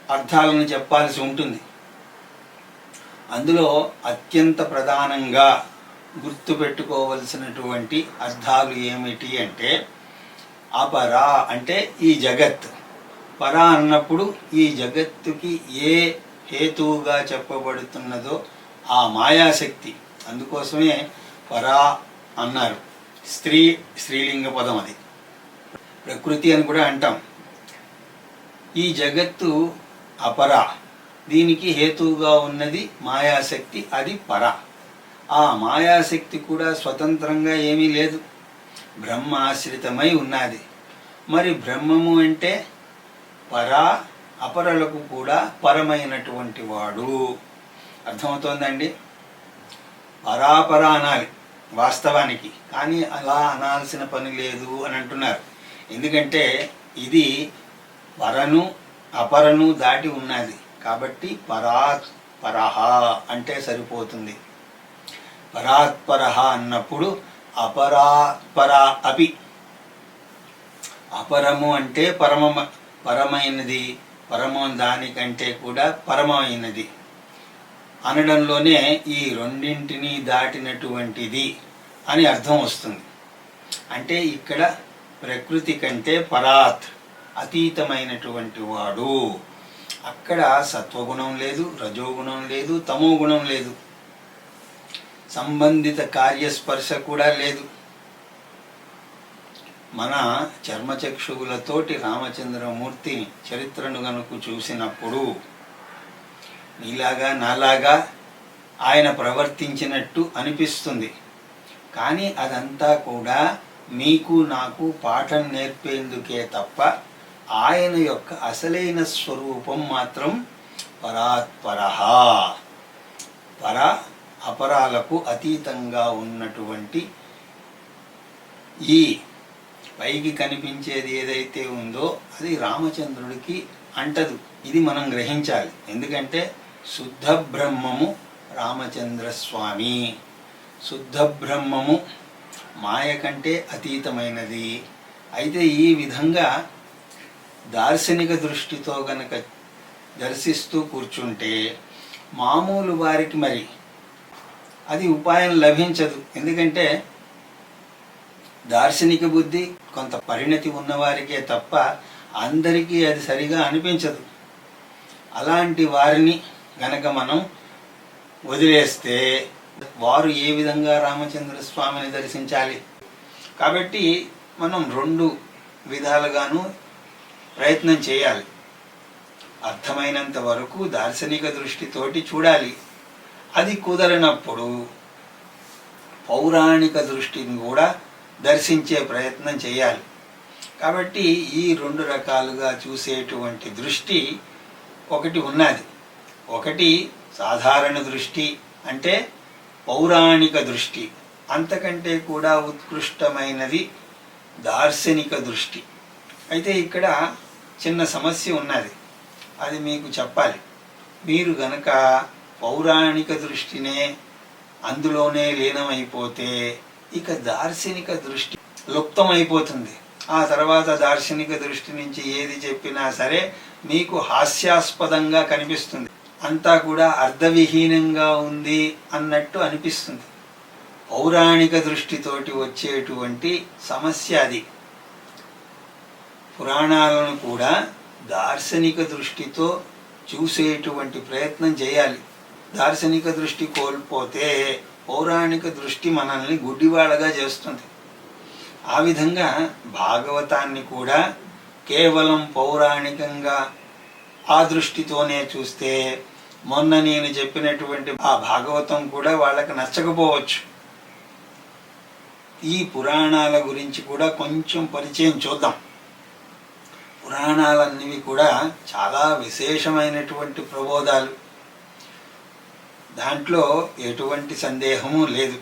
అర్థాలను చెప్పాల్సి ఉంటుంది. అందులో అత్యంత ప్రధానంగా గుర్తుపెట్టుకోవలసినటువంటి అర్థాలు ఏమిటి అంటే, అపరా అంటే ఈ జగత్. పరా అన్నప్పుడు ఈ జగత్తుకి ఏ హేతువుగా చెప్పబడుతున్నదో ఆ మాయాశక్తి. అందుకోసమే పరా అన్నారు. స్త్రీలింగ పదం అది. ప్రకృతి అని కూడా అంటాం. ఈ జగత్తు అపరా, దీనికి హేతువుగా ఉన్నది మాయాశక్తి, అది పర. ఆ మాయాశక్తి కూడా స్వతంత్రంగా ఏమీ లేదు, బ్రహ్మాశ్రితమై ఉన్నది. మరి బ్రహ్మము అంటే పరా, అపరలకు కూడా పరమైనటువంటి వాడు. అర్థమవుతోందండి? పరాపర అనాలి వాస్తవానికి, కానీ అలా అనాల్సిన పని లేదు అని అంటున్నారు. ఎందుకంటే ఇది పరను అపరను దాటి ఉన్నది కాబట్టి పరాత్పరః అంటే సరిపోతుంది. పరాత్పరః అన్నప్పుడు అపరాత్పర అపి. అపరము అంటే పరమైనది, పరమ దానికంటే కూడా పరమైనది అనడంలోనే ఈ రెండింటినీ దాటినటువంటిది అని అర్థం వస్తుంది. అంటే ఇక్కడ ప్రకృతి కంటే పరాత్, అతీతమైనటువంటి వాడు. అక్కడ సత్వగుణం లేదు, రజోగుణం లేదు, తమో గుణం లేదు, సంబంధిత కార్యస్పర్శ కూడా లేదు. మన చర్మచక్షువులతోటి రామచంద్రమూర్తి చరిత్రను గనుక చూసినప్పుడు నీలాగా నాలాగా ఆయన ప్రవర్తించినట్టు అనిపిస్తుంది. కానీ అదంతా కూడా మీకు నాకు పాఠం నేర్పేందుకే తప్ప ఆయన యొక్క అసలైన స్వరూపం మాత్రం పరాత్పరః, పర అపరాలకు అతీతంగా ఉన్నటువంటి ఈ పైకి కనిపించేది ఏదైతే ఉందో అది రామచంద్రుడికి అంటదు. ఇది మనం గ్రహించాలి. ఎందుకంటే శుద్ధ బ్రహ్మము రామచంద్ర స్వామి. శుద్ధ బ్రహ్మము మాయ కంటే అతీతమైనది. అయితే ఈ విధంగా దార్శనిక దృష్టితో గనక దర్శిస్తూ కూర్చుంటే మామూలు వారికి మరి అది ఉపాయం లభించదు. ఎందుకంటే దార్శనిక బుద్ధి కొంత పరిణతి ఉన్నవారికే తప్ప అందరికీ అది సరిగా అనిపించదు. అలాంటి వారిని గనక మనం వదిలేస్తే వారు ఏ విధంగా రామచంద్ర స్వామిని దర్శించాలి? కాబట్టి మనం రెండు విధాలుగాను ప్రయత్నం చేయాలి. అర్థమైనంత వరకు దార్శనిక దృష్టితోటి చూడాలి. అది కుదరనప్పుడు పౌరాణిక దృష్టిని కూడా దర్శించే ప్రయత్నం చేయాలి. కాబట్టి ఈ రెండు రకాలుగా చూసేటువంటి దృష్టి ఒకటి ఉన్నది. ఒకటి సాధారణ దృష్టి, అంటే పౌరాణిక దృష్టి. అంతకంటే కూడా ఉత్కృష్టమైనది దార్శనిక దృష్టి. అయితే ఇక్కడ చిన్న సమస్య ఉన్నది, అది మీకు చెప్పాలి. మీరు గనక పౌరాణిక దృష్టినే అందులోనే లీనమైపోతే ఇక దార్శనిక దృష్టి లుప్తమైపోతుంది. ఆ తర్వాత దార్శనిక దృష్టి నుంచి ఏది చెప్పినా సరే మీకు హాస్యాస్పదంగా కనిపిస్తుంది. అంతా కూడా అర్ధవిహీనంగా ఉంది అన్నట్టు అనిపిస్తుంది. పౌరాణిక దృష్టితోటి వచ్చేటువంటి సమస్య అది. పురాణాలను కూడా దార్శనిక దృష్టితో చూసేటువంటి ప్రయత్నం చేయాలి. దార్శనిక దృష్టి కోల్పోతే పౌరాణిక దృష్టి మనల్ని గుడ్డివాళ్ళగా చేస్తుంది. ఆ విధంగా భాగవతాన్ని కూడా కేవలం పౌరాణికంగా ఆ దృష్టితోనే చూస్తే మొన్న నేను చెప్పినటువంటి ఆ భాగవతం కూడా వాళ్ళకి నచ్చకపోవచ్చు. ఈ పురాణాల గురించి కూడా కొంచెం పరిచయం చూద్దాం. పురాణాలన్నీ కూడా చాలా విశేషమైనటువంటి ప్రబోధాలు, దాంట్లో ఎటువంటి సందేహము లేదు.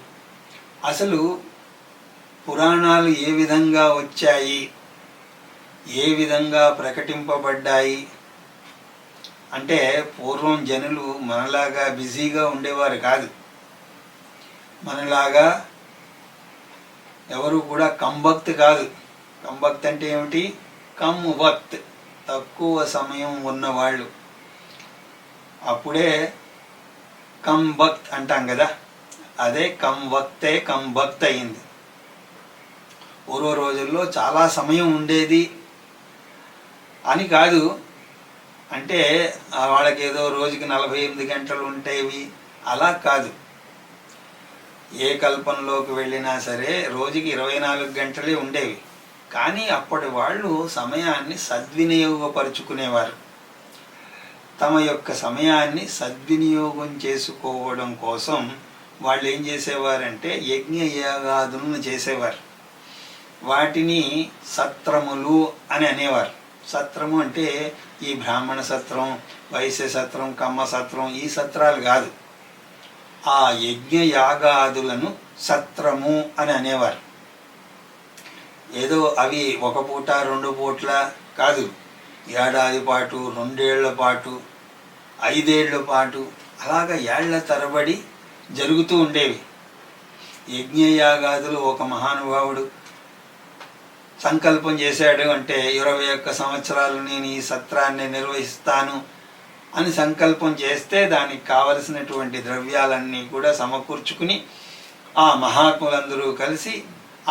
అసలు పురాణాలు ఏ విధంగా వచ్చాయి, ఏ విధంగా ప్రకటింపబడ్డాయి అంటే పూర్వం జనులు మనలాగా బిజీగా ఉండేవారు కాదు. మనలాగా ఎవరు కూడా కంభక్త్ కాదు. కంభక్త్ అంటే ఏమిటి? కమ్ వక్త్, తక్కువ సమయం ఉన్నవాళ్ళు. అప్పుడే కమ్ భక్త్ అంటాం కదా, అదే కమ్ వక్తే కమ్ భక్త్ అయింది. పూర్వ రోజుల్లో చాలా సమయం ఉండేది అని కాదు, అంటే వాళ్ళకి ఏదో రోజుకి 48 గంటలు ఉండేవి అలా కాదు. ఏ కల్పంలోకి వెళ్ళినా సరే రోజుకి 24 గంటలే ఉండేవి. కానీ అప్పటి వాళ్ళు సమయాన్ని సద్వినియోగపరుచుకునేవారు. తమ యొక్క సమయాన్ని సద్వినియోగం చేసుకోవడం కోసం వాళ్ళు ఏం చేసేవారంటే యజ్ఞయాగాదులను చేసేవారు. వాటిని సత్రములు అని అనేవారు. సత్రము అంటే ఈ బ్రాహ్మణ సత్రం, వైశ్య సత్రం, కమ్మ సత్రం, ఈ సత్రాలు కాదు. ఆ యజ్ఞయాగాదులను సత్రము అని అనేవారు. ఏదో అవి ఒక పూట 2 పూట్ల కాదు, ఏడాది పాటు, 2 ఏళ్ల పాటు, 5 ఏళ్ల పాటు, అలాగా ఏళ్ల తరబడి జరుగుతూ ఉండేవి. యజ్ఞయాగాదులు ఒక మహానుభావుడు సంకల్పం చేశాడు అంటే 21 సంవత్సరాలు నేను ఈ సత్రాన్ని నిర్వహిస్తాను అని సంకల్పం చేస్తే దానికి కావలసినటువంటి ద్రవ్యాలన్నీ కూడా సమకూర్చుకుని ఆ మహాత్ములందరూ కలిసి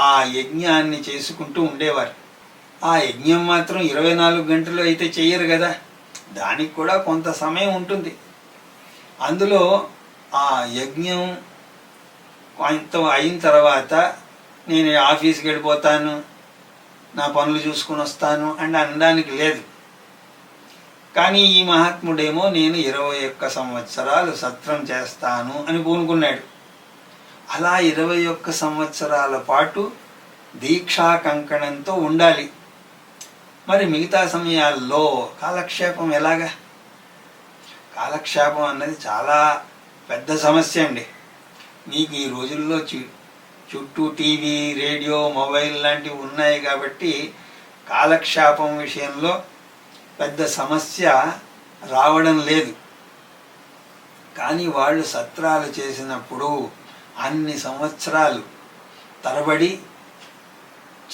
ఆ యజ్ఞాన్ని చేసుకుంటూ ఉండేవారు. ఆ యజ్ఞం మాత్రం 24 గంటలు అయితే చెయ్యరు కదా, దానికి కూడా కొంత సమయం ఉంటుంది. అందులో ఆ యజ్ఞం కొంత అయిన తర్వాత నేను ఆఫీస్కి వెళ్ళిపోతాను, నా పనులు చూసుకుని వస్తాను అని అనడానికి లేదు. కానీ ఈ మహాత్ముడేమో నేను 21 సంవత్సరాలు సత్రం చేస్తాను అని పూనుకున్నాడు. అలా 21 సంవత్సరాల పాటు దీక్షా కంకణంతో ఉండాలి. మరి మిగతా సమయాల్లో కాలక్షేపం ఎలాగా? కాలక్షేపం అన్నది చాలా పెద్ద సమస్య అండి. మీకు ఈ రోజుల్లో చుట్టూ టీవీ, రేడియో, మొబైల్ లాంటివి ఉన్నాయి కాబట్టి కాలక్షేపం విషయంలో పెద్ద సమస్య రావడం లేదు. కానీ వాళ్ళు సత్రాలు చేసినప్పుడు అన్ని సంవత్సరాలు తరబడి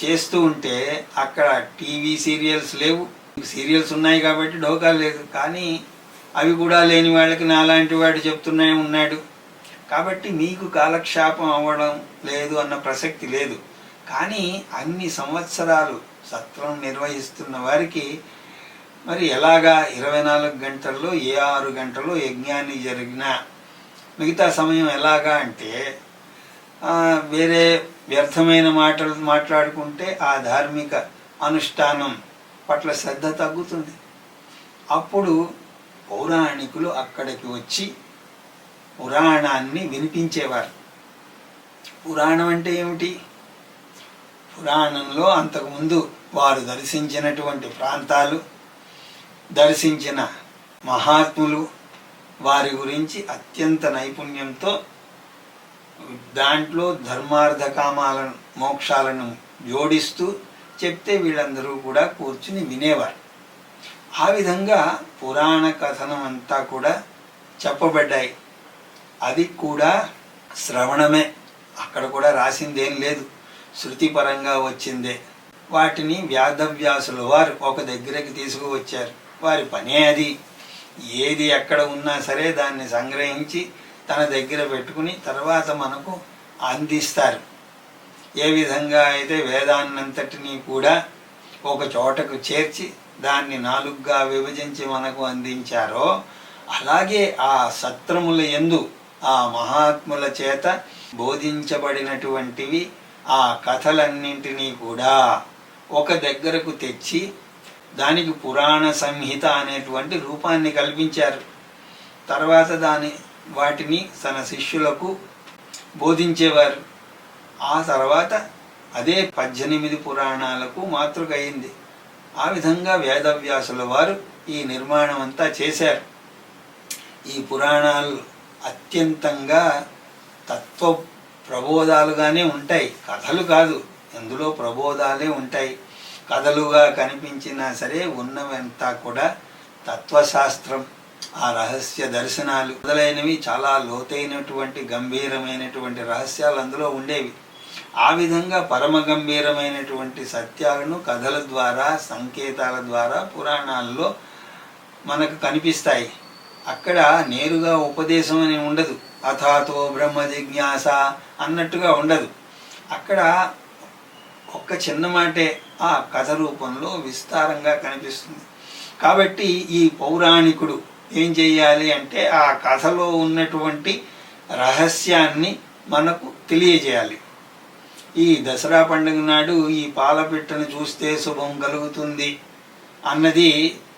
చేస్తూ ఉంటే అక్కడ టీవీ సీరియల్స్ లేవు. సీరియల్స్ ఉన్నాయి కాబట్టి డోకా లేదు, కానీ అవి కూడా లేని వాళ్ళకి నాలాంటి వాడు చెప్తూనే ఉన్నాడు. కాబట్టి మీకు కాలక్షేపం అవ్వడం లేదు అన్న ప్రసక్తి లేదు. కానీ అన్ని సంవత్సరాలు సత్రం నిర్వహిస్తున్న వారికి మరి ఎలాగా 24 గంటల్లో 6 గంటలు యజ్ఞాన్ని జరిగినా మిగతా సమయం ఎలాగా అంటే వేరే వ్యర్థమైన మాటలు మాట్లాడుకుంటే ఆ ధార్మిక అనుష్ఠానం పట్ల శ్రద్ధ తగ్గుతుంది. అప్పుడు పౌరాణికులు అక్కడికి వచ్చి పురాణాన్ని వినిపించేవారు. పురాణం అంటే ఏమిటి? పురాణంలో అంతకుముందు వారు దర్శించినటువంటి ప్రాంతాలు, దర్శించిన మహాత్ములు, వారి గురించి అత్యంత నైపుణ్యంతో దాంట్లో ధర్మార్థ కామాలను, మోక్షాలను జోడిస్తూ చెప్తే వీళ్ళందరూ కూడా కూర్చుని వినేవారు. ఆ విధంగా పురాణ కథనం అంతా కూడా చెప్పబడ్డాయి. అది కూడా శ్రవణమే, అక్కడ కూడా రాసిందేం లేదు, శృతిపరంగా వచ్చిందే. వాటిని వేదవ్యాసుల వారు ఒక దగ్గరికి తీసుకువచ్చారు. వారి పనే అది. ఏది ఎక్కడ ఉన్నా సరే దాన్ని సంగ్రహించి తన దగ్గర పెట్టుకుని తర్వాత మనకు అందిస్తారు. ఏ విధంగా అయితే వేదాన్నంతటినీ కూడా ఒక చోటకు చేర్చి దాన్ని 4గా విభజించి మనకు అందించారో అలాగే ఆ సత్రముల యందు ఆ మహాత్ముల చేత బోధించబడినటువంటివి ఆ కథలన్నింటినీ కూడా ఒక దగ్గరకు తెచ్చి దానికి పురాణ సంహిత అనేటువంటి రూపాన్ని కల్పించారు. తర్వాత వాటిని తన శిష్యులకు బోధించేవారు. ఆ తర్వాత అదే 18 పురాణాలకు మాతృక అయింది. ఆ విధంగా వేదవ్యాసుల వారు ఈ నిర్మాణం అంతా చేశారు. ఈ పురాణాలు అత్యంతంగా తత్వ ప్రబోధాలుగానే ఉంటాయి, కథలు కాదు. అందులో ప్రబోధాలే ఉంటాయి. కథలుగా కనిపించినా సరే ఉన్నవంతా కూడా తత్వశాస్త్రం, ఆ రహస్య దర్శనాలు మొదలైనవి చాలా లోతైనటువంటి గంభీరమైనటువంటి రహస్యాలు అందులో ఉండేవి. ఆ విధంగా పరమ గంభీరమైనటువంటి సత్యాలను కథల ద్వారా, సంకేతాల ద్వారా పురాణాల్లో మనకు కనిపిస్తాయి. అక్కడ నేరుగా ఉపదేశం అని ఉండదు, అథాతో బ్రహ్మ జిజ్ఞాస అన్నట్టుగా ఉండదు. అక్కడ ఒక్క చిన్న మాటే ఆ కథ రూపంలో విస్తారంగా కనిపిస్తుంది. కాబట్టి ఈ పౌరాణికుడు ఏం చెయ్యాలి అంటే ఆ కథలో ఉన్నటువంటి రహస్యాన్ని మనకు తెలియజేయాలి. ఈ దసరా పండుగ నాడు ఈ పాలపిట్టను చూస్తే శుభం కలుగుతుంది అన్నది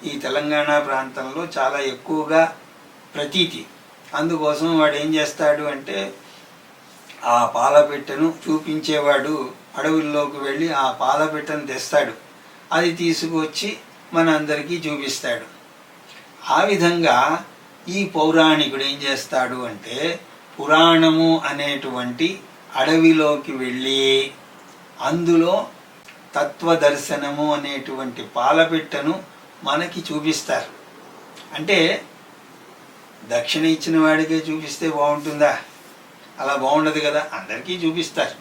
ఈ తెలంగాణ ప్రాంతంలో చాలా ఎక్కువగా ప్రతీతి. అందుకోసం వాడు ఏం చేస్తాడు అంటే ఆ పాలపిట్టను చూపించేవాడు అడవుల్లోకి వెళ్ళి ఆ పాలపిట్టను తెస్తాడు. అది తీసుకొచ్చి మనందరికీ చూపిస్తాడు. ఆ విధంగా ఈ పౌరాణికుడు ఏం చేస్తాడు అంటే పురాణము అనేటువంటి అడవిలోకి వెళ్ళి అందులో తత్వదర్శనము అనేటువంటి పాలపిట్టను మనకి చూపిస్తారు. అంటే దక్షిణ ఇచ్చిన వాడికే చూపిస్తే బాగుంటుందా? అలా బాగుండదు కదా, అందరికీ చూపిస్తారు.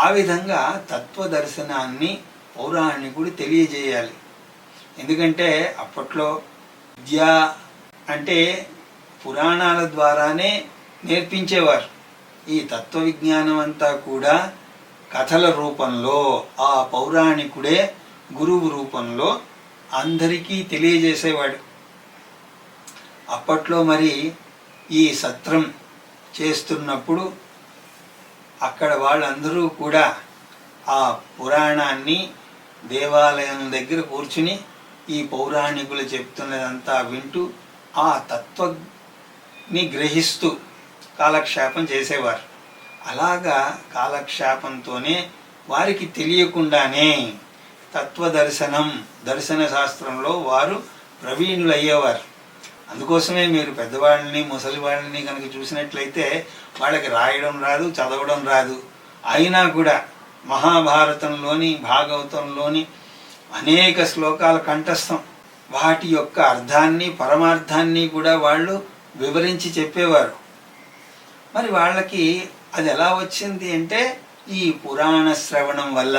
ఆ విధంగా తత్వదర్శనాన్ని పౌరాణికుడు తెలియజేయాలి. ఎందుకంటే అప్పట్లో విద్య అంటే పురాణాల ద్వారానే నేర్పించేవారు. ఈ తత్వ విజ్ఞానం అంతా కూడా కథల రూపంలో ఆ పౌరాణికుడే గురువు రూపంలో అందరికీ తెలియజేసేవాడు. అప్పట్లో మరి ఈ సత్రం చేస్తున్నప్పుడు అక్కడ వాళ్ళందరూ కూడా ఆ పురాణాన్ని దేవాలయం దగ్గర కూర్చుని ఈ పౌరాణికులు చెప్తున్నదంతా వింటూ ఆ తత్వని గ్రహిస్తూ కాలక్షేపం చేసేవారు. అలాగా కాలక్షేపంతోనే వారికి తెలియకుండానే తత్వదర్శనం, దర్శన శాస్త్రంలో వారు ప్రవీణులయ్యేవారు. అందుకోసమే మీరు పెద్దవాళ్ళని, ముసలి వాళ్ళని కనుక చూసినట్లయితే వాళ్ళకి రాయడం రాదు, చదవడం రాదు. అయినా కూడా మహాభారతంలోని, భాగవతంలోని అనేక శ్లోకాల కంఠస్థం. వాటి యొక్క అర్థాన్ని, పరమార్థాన్ని కూడా వాళ్ళు వివరించి చెప్పేవారు. మరి వాళ్ళకి అది ఎలా వచ్చింది అంటే ఈ పురాణ శ్రవణం వల్ల.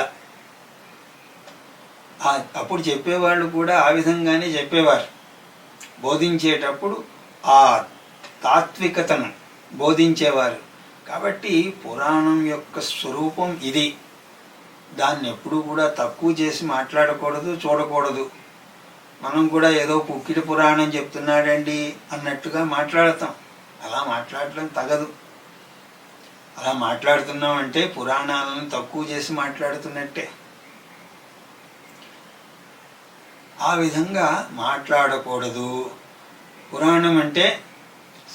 అప్పుడు చెప్పేవాళ్ళు కూడా ఆ విధంగానే చెప్పేవారు. బోధించేటప్పుడు ఆ తాత్వికతను బోధించేవారు. కాబట్టి పురాణం యొక్క స్వరూపం ఇది. దాన్ని ఎప్పుడూ కూడా తక్కువ చేసి మాట్లాడకూడదు, చూడకూడదు. మనం కూడా ఏదో పుక్కిడి పురాణం చెప్తున్నాడండి అన్నట్టుగా మాట్లాడతాం. అలా మాట్లాడటం తగదు. అలా మాట్లాడుతున్నామంటే పురాణాలను తక్కువ చేసి మాట్లాడుతున్నట్టే. ఆ విధంగా మాట్లాడకూడదు. పురాణం అంటే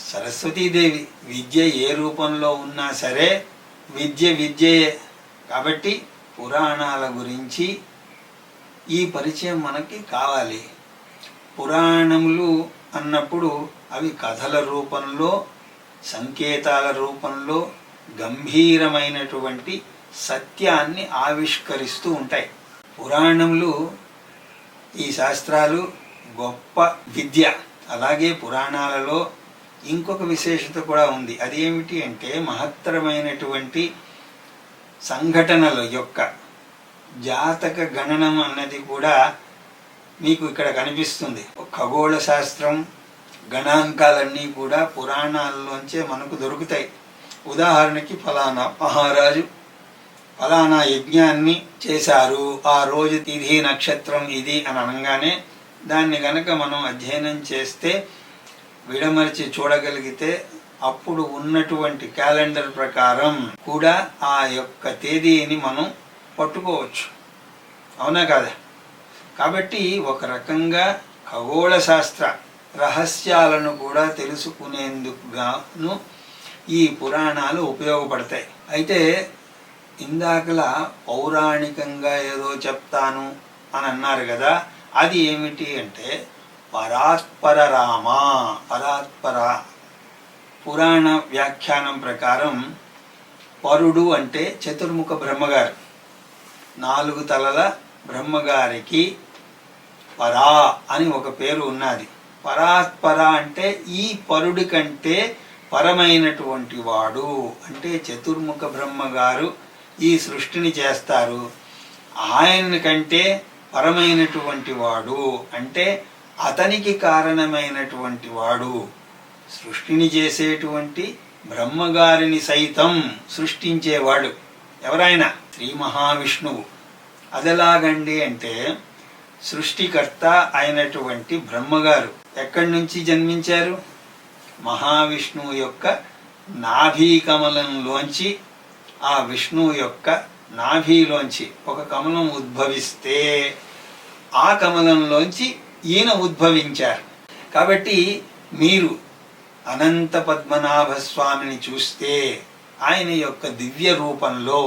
సరస్వతీదేవి. విద్య ఏ రూపంలో ఉన్నా సరే విద్య విద్యయే. కాబట్టి పురాణాల గురించి ఈ పరిచయం మనకి కావాలి. పురాణములు అన్నప్పుడు అవి కథల రూపంలో, సంకేతాల రూపంలో గంభీరమైనటువంటి సత్యాన్ని ఆవిష్కరిస్తూ ఉంటాయి. పురాణములు, ఈ శాస్త్రాలు గొప్ప విద్య. అలాగే పురాణాలలో ఇంకొక విశేషత కూడా ఉంది. అదేమిటి అంటే మహత్తరమైనటువంటి సంఘటనల యొక్క జాతక గణనం అన్నది కూడా మీకు ఇక్కడ కనిపిస్తుంది. ఖగోళ శాస్త్రం, గణాంకాలన్నీ కూడా పురాణాల్లోంచే మనకు దొరుకుతాయి. ఉదాహరణకి ఫలానా మహారాజు ఫలానా యజ్ఞాన్ని చేశారు, ఆ రోజు తిథి నక్షత్రం ఇది అని అనగానే దాన్ని గనక మనం అధ్యయనం చేస్తే, విడమర్చి చూడగలిగితే అప్పుడు ఉన్నటువంటి క్యాలెండర్ ప్రకారం కూడా ఆ యొక్క తేదీని మనం పట్టుకోవచ్చు. అవునా కాదా? కాబట్టి ఒక రకంగా ఖగోళ శాస్త్ర రహస్యాలను కూడా తెలుసుకునేందుకు గాను ఈ పురాణాలు ఉపయోగపడతాయి. అయితే ఇందాకలా పౌరాణికంగా ఏదో చెప్తాను అని అన్నారు కదా, అది ఏమిటి అంటే పరాత్పర రామ. పరాత్పర పురాణ వ్యాఖ్యానం ప్రకారం పరుడు అంటే చతుర్ముఖ బ్రహ్మగారు. 4 తలల బ్రహ్మగారికి పరా అని ఒక పేరు ఉన్నది. పరాత్పర అంటే ఈ పరుడి కంటే పరమైనటువంటి వాడు. అంటే చతుర్ముఖ బ్రహ్మగారు ఈ సృష్టిని చేస్తారు. ఆయన కంటే పరమైనటువంటి వాడు అంటే అతనికి కారణమైనటువంటి వాడు. సృష్టిని చేసేటువంటి బ్రహ్మగారిని సైతం సృష్టించేవాడు ఎవరైనా? శ్రీ మహావిష్ణువు. అదెలాగండి అంటే సృష్టికర్త అయినటువంటి బ్రహ్మగారు ఎక్కడి నుంచి జన్మించారు? మహావిష్ణువు యొక్క నాభీ కమలంలోంచి, ఆ విష్ణువు యొక్క నాభీలోంచి ఒక కమలం ఉద్భవిస్తే ఆ కమలంలోంచి ఈయన ఉద్భవించారు. కాబట్టి మీరు అనంత పద్మనాభ స్వామిని చూస్తే ఆయన యొక్క దివ్య రూపంలో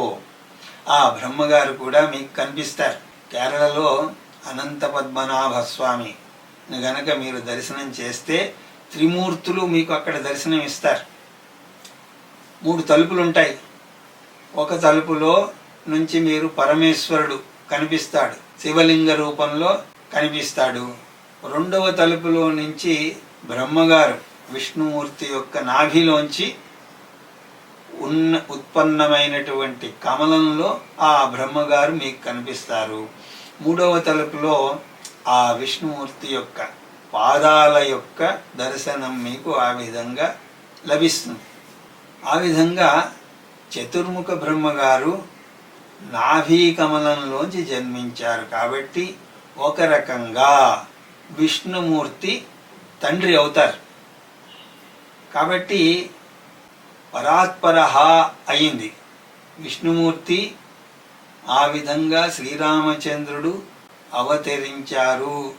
ఆ బ్రహ్మగారు కూడా మీకు కనిపిస్తారు. కేరళలో అనంత పద్మనాభ స్వామి గనక మీరు దర్శనం చేస్తే త్రిమూర్తులు మీకు అక్కడ దర్శనం ఇస్తారు. 3 తలుపులు ఉంటాయి. ఒక తలుపులో నుంచి మీరు పరమేశ్వరుడు కనిపిస్తాడు, శివలింగ రూపంలో కనిపిస్తాడు. 2వ తలుపులో నుంచి బ్రహ్మగారు విష్ణుమూర్తి యొక్క నాభిలోంచి ఉత్పన్నమైనటువంటి కమలంలో ఆ బ్రహ్మగారు మీకు కనిపిస్తారు. 3వ తలుపులో ఆ విష్ణుమూర్తి యొక్క పాదాల యొక్క దర్శనం మీకు ఆ విధంగా లభిస్తుంది. ఆ విధంగా చతుర్ముఖ బ్రహ్మగారు నాభీ కమలంలోంచి జన్మించారు కాబట్టి ఒక రకంగా విష్ణుమూర్తి తండ్రి అవుతారు. కాబట్టి పరాత్పరహ అయింది విష్ణుమూర్తి. ఆ విధంగా శ్రీరామచంద్రుడు అవతరించారు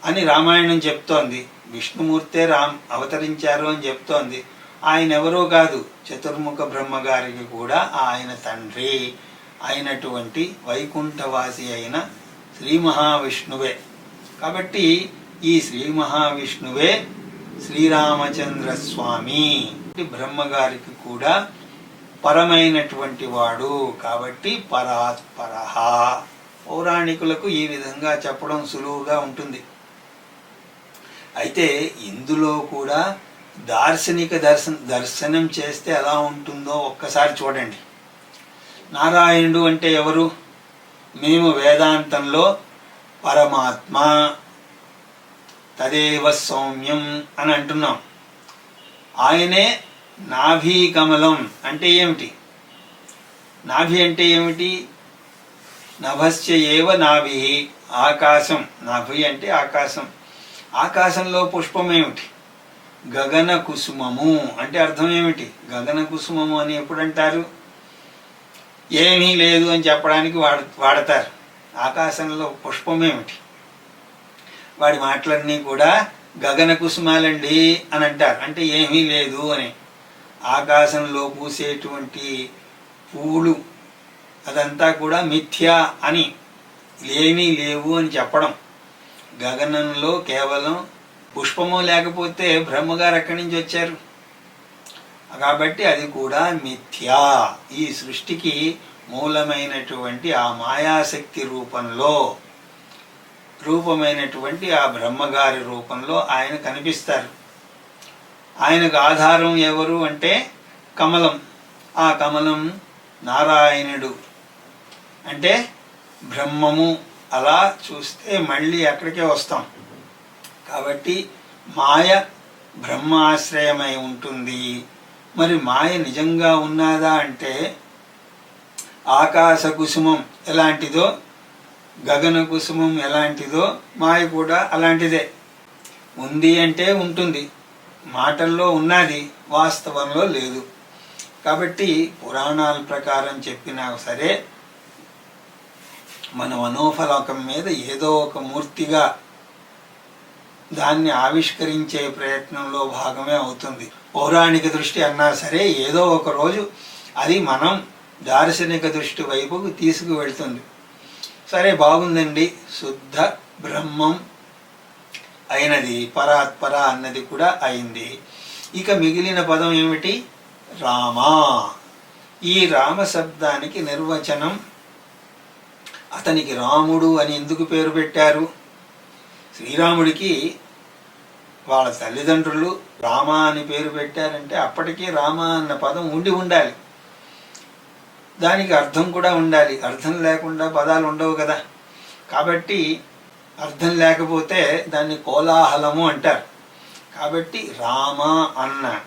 అని రామాయణం చెప్తోంది. విష్ణుమూర్తే అవతరించారు అని చెప్తోంది. ఆయన ఎవరో కాదు, చతుర్ముఖ బ్రహ్మగారికి కూడా ఆయన తండ్రి అయినటువంటి వైకుంఠవాసి అయిన శ్రీ మహావిష్ణువే. కాబట్టి ఈ శ్రీ మహావిష్ణువే శ్రీరామచంద్ర స్వామి. బ్రహ్మగారికి కూడా పరమైనటువంటి వాడు కాబట్టి పరాత్పరః. పౌరాణికులకు ఈ విధంగా చెప్పడం సులువుగా ఉంటుంది. అయితే ఇందులో కూడా దార్శనిక దర్శనం చేస్తే ఎలా ఉంటుందో ఒక్కసారి చూడండి. నారాయణుడు అంటే ఎవరు? మేము వేదాంతంలో పరమాత్మ తదేవ సౌమ్యం అని అంటున్నాం. ఆయనే నాభీ కమలం అంటే ఏమిటి? నాభి అంటే ఏమిటి? నభస్య ఏవ నాభి, ఆకాశం. నాభి అంటే ఆకాశం. ఆకాశంలో పుష్పం ఏమిటి? గగన కుసుమము అంటే అర్థం ఏమిటి? గగన కుసుమము అని ఎప్పుడంటారు? ఏమీ లేదు అని చెప్పడానికి వాడతారు. ఆకాశంలో పుష్పం ఏమిటి? వాడి మాటలన్నీ కూడా గగన కుసుమాలండి అని అంటారు. అంటే ఏమీ లేదు అని. ఆకాశంలో పూసేటువంటి పువ్వులు అదంతా కూడా మిథ్యా అని, ఏమీ లేవు అని చెప్పడం. గగనంలో కేవలం పుష్పము లేకపోతే బ్రహ్మగారు ఎక్కడి నుంచి వచ్చారు? కాబట్టి అది కూడా మిథ్యా. ఈ సృష్టికి మూలమైనటువంటి ఆ మాయాశక్తి రూపమైనటువంటి ఆ బ్రహ్మగారి రూపంలో ఆయన కనిపిస్తారు. ఆయనకు ఆధారం ఎవరు అంటే కమలం. ఆ కమలం నారాయణుడు అంటే బ్రహ్మము. అలా చూస్తే మళ్ళీ అక్కడికే వస్తాం. కాబట్టి మాయ బ్రహ్మాశ్రయమై ఉంటుంది. మరి మాయ నిజంగా ఉన్నదా అంటే ఆకాశ కుసుమం ఎలాంటిదో, గగన కుసుమం ఎలాంటిదో మాయ కూడా అలాంటిదే. ఉంది అంటే ఉంటుంది, మాటల్లో ఉన్నది, వాస్తవంలో లేదు. కాబట్టి పురాణాల ప్రకారం చెప్పినా సరే మన మనోఫలకం మీద ఏదో ఒక మూర్తిగా దాన్ని ఆవిష్కరించే ప్రయత్నంలో భాగమే అవుతుంది. పౌరాణిక దృష్టి అన్నా సరే ఏదో ఒక రోజు అది మనం దార్శనిక దృష్టి వైపుకు తీసుకువెళ్తుంది. సరే, బాగుందండి. శుద్ధ బ్రహ్మం అయినది, పరాత్పర అన్నది కూడా అయింది. ఇక మిగిలిన పదం ఏమిటి? రామ. ఈ రామ శబ్దానికి నిర్వచనం, అతనికి రాముడు అని ఎందుకు పేరు పెట్టారు? శ్రీరాముడికి వాళ్ళ తల్లిదండ్రులు రామ అని పేరు పెట్టారంటే అప్పటికీ రామ అన్న పదం ఉండాలి. దానికి అర్థం కూడా ఉండాలి. అర్థం లేకుండా పదాలు ఉండవు కదా. కాబట్టి అర్థం లేకపోతే దాన్ని కోలాహలము అంటారు. కాబట్టి రామ అన్న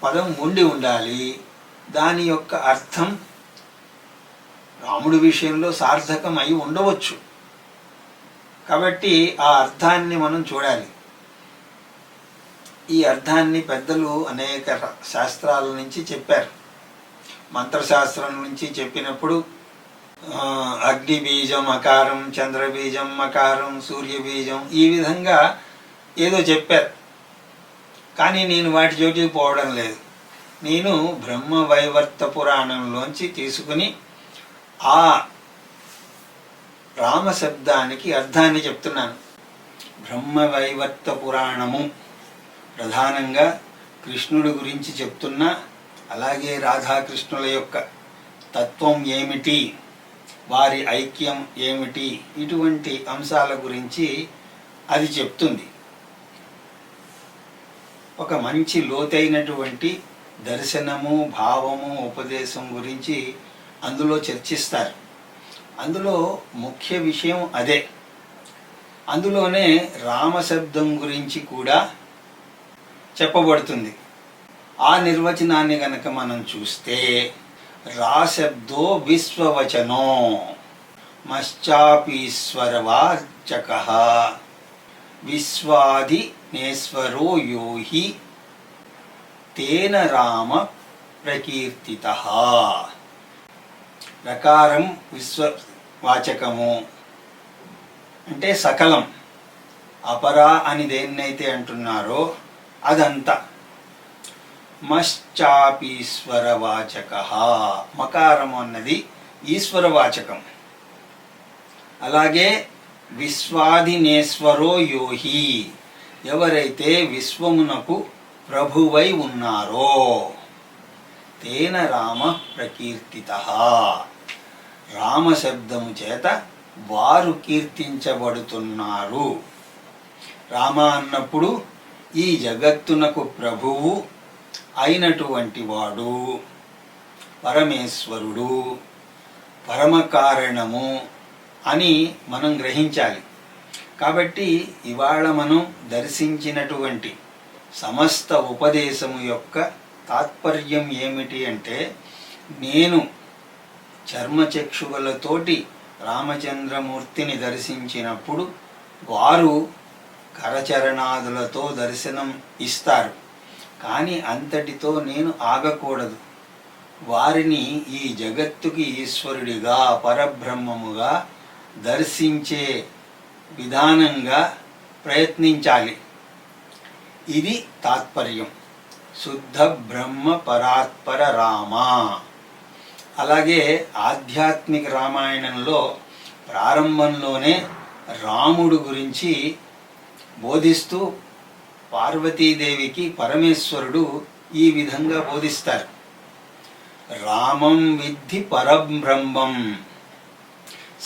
పదం ఉండాలి. దాని యొక్క అర్థం రాముడి విషయంలో సార్థకం అయి ఉండవచ్చు. కాబట్టి ఆ అర్థాన్ని మనం చూడాలి. ఈ అర్థాన్ని పెద్దలు అనేక శాస్త్రాల నుంచి చెప్పారు. మంత్రశాస్త్రం నుంచి చెప్పినప్పుడు అగ్ని బీజం అకారం, చంద్రబీజం అకారం, సూర్యబీజం, ఈ విధంగా ఏదో చెప్పారు. కానీ నేను వాటి జోటికి పోవడం లేదు. నేను బ్రహ్మవైవర్త పురాణంలోంచి తీసుకుని ఆ రామశబ్దానికి అర్థాన్ని చెప్తున్నాను. బ్రహ్మవైవర్త పురాణము ప్రధానంగా కృష్ణుడి గురించి చెప్తున్నా, అలాగే రాధాకృష్ణుల యొక్క తత్వం ఏమిటి, వారి ఐక్యం ఏమిటి, ఇటువంటి అంశాల గురించి అది చెప్తుంది. ఒక మంచి లోతైనటువంటి దర్శనము, భావము, ఉపదేశం గురించి అందులో చర్చిస్తారు. అందులో ముఖ్య విషయం అదే. అందులోనే రామశబ్దం గురించి కూడా చెప్పబడుతుంది. ఆ నిర్వచనాన్ని గనక మనం చూస్తే రాశబ్దో విశ్వవచనో మశ్చాపీశ్వరవాచకః విశ్వాధినేశ్వరో యో హి తేన రామ ప్రకీర్తితః. రకారం విశ్వవాచకము అంటే సకలం, అపరా అని దేన్నైతే అంటున్నారో అదంతా. మశ్చాపీశ్వరవాచకః, మకారము అన్నది ఈశ్వరవాచకం. అలాగే విశ్వాధినేశ్వరో యోహి, ఎవరైతే విశ్వమునకు ప్రభువై ఉన్నారో, తేన రామ ప్రకీర్తితః, రామశబ్దము చేత వారు కీర్తించబడుతున్నారు. రామ అన్నప్పుడు ఈ జగత్తునకు ప్రభువు అయినటువంటి వాడు పరమేశ్వరుడు, పరమకారణము అని మనం గ్రహించాలి. కాబట్టి ఇవాళ మనం దర్శించినటువంటి సమస్త ఉపదేశము యొక్క తాత్పర్యం ఏమిటి అంటే, నేను చర్మచక్షువులతోటి రామచంద్రమూర్తిని దర్శించినప్పుడు వారు కరచరణాదులతో దర్శనం ఇస్తారు. కానీ అంతటితో నేను ఆగకూడదు. వారిని ఈ జగత్తుకి ఈశ్వరుడిగా, పరబ్రహ్మముగా దర్శించే విధానంగా ప్రయత్నించాలి. ఇది తాత్పర్యం. శుద్ధ బ్రహ్మ పరాత్పర రామ. అలాగే ఆధ్యాత్మిక రామాయణంలో ప్రారంభంలోనే రాముడు గురించి బోధిస్తూ పార్వతీదేవికి పరమేశ్వరుడు ఈ విధంగా బోధిస్తారు. రామం విద్ధి పరబ్రహ్మం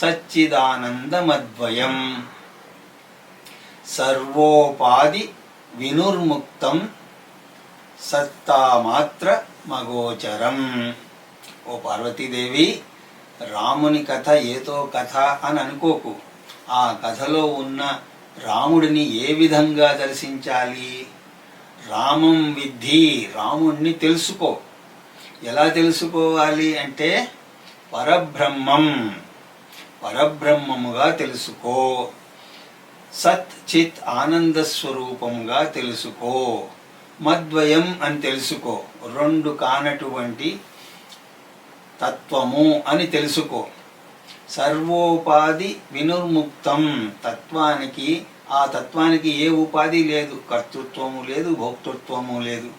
సచ్చిదానందమద్వయం సర్వోపాధి వినుర్ముక్తం సత్తామాత్ర మగోచరం. ఓ పార్వతీదేవి, రాముని కథ ఏదో కథ అని అనుకోకు. ఆ కథలో ఉన్న రాముడిని ఏ విధంగా దర్శించాలి? రామం విద్ధి, రాముణ్ణి తెలుసుకో. ఎలా తెలుసుకోవాలి అంటే పరబ్రహ్మం, పరబ్రహ్మముగా తెలుసుకో. సత్ చిత్ ఆనంద స్వరూపముగా తెలుసుకో. మద్వయం అని తెలుసుకో, రెండు కానటువంటి తత్వము అని తెలుసుకో. సర్వోపాధి వినుర్ముక్తం, తత్వానికి ఆ తత్వానికి ఏ ఉపాధి లేదు, కర్తృత్వము లేదు, భోక్తృత్వము లేదు,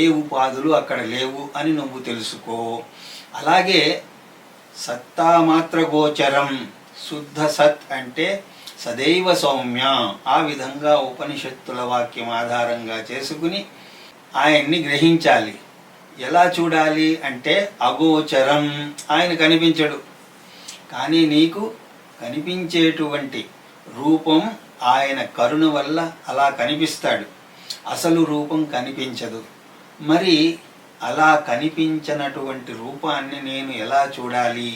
ఏ ఉపాధులు అక్కడ లేవు అని నువ్వు తెలుసుకో. అలాగే సత్తామాత్ర గోచరం, శుద్ధ సత్ అంటే సదైవ సౌమ్య. ఆ విధంగా ఉపనిషత్తుల వాక్యం ఆధారంగా చేసుకుని ఆయన్ని గ్రహించాలి. ఎలా చూడాలి అంటే అగోచరం, ఆయన కనిపించడు. కానీ నీకు కనిపించేటువంటి రూపం ఆయన కరుణ వల్ల అలా కనిపిస్తాడు. అసలు రూపం కనిపించదు. మరి అలా కనిపించనటువంటి రూపాన్ని నేను ఎలా చూడాలి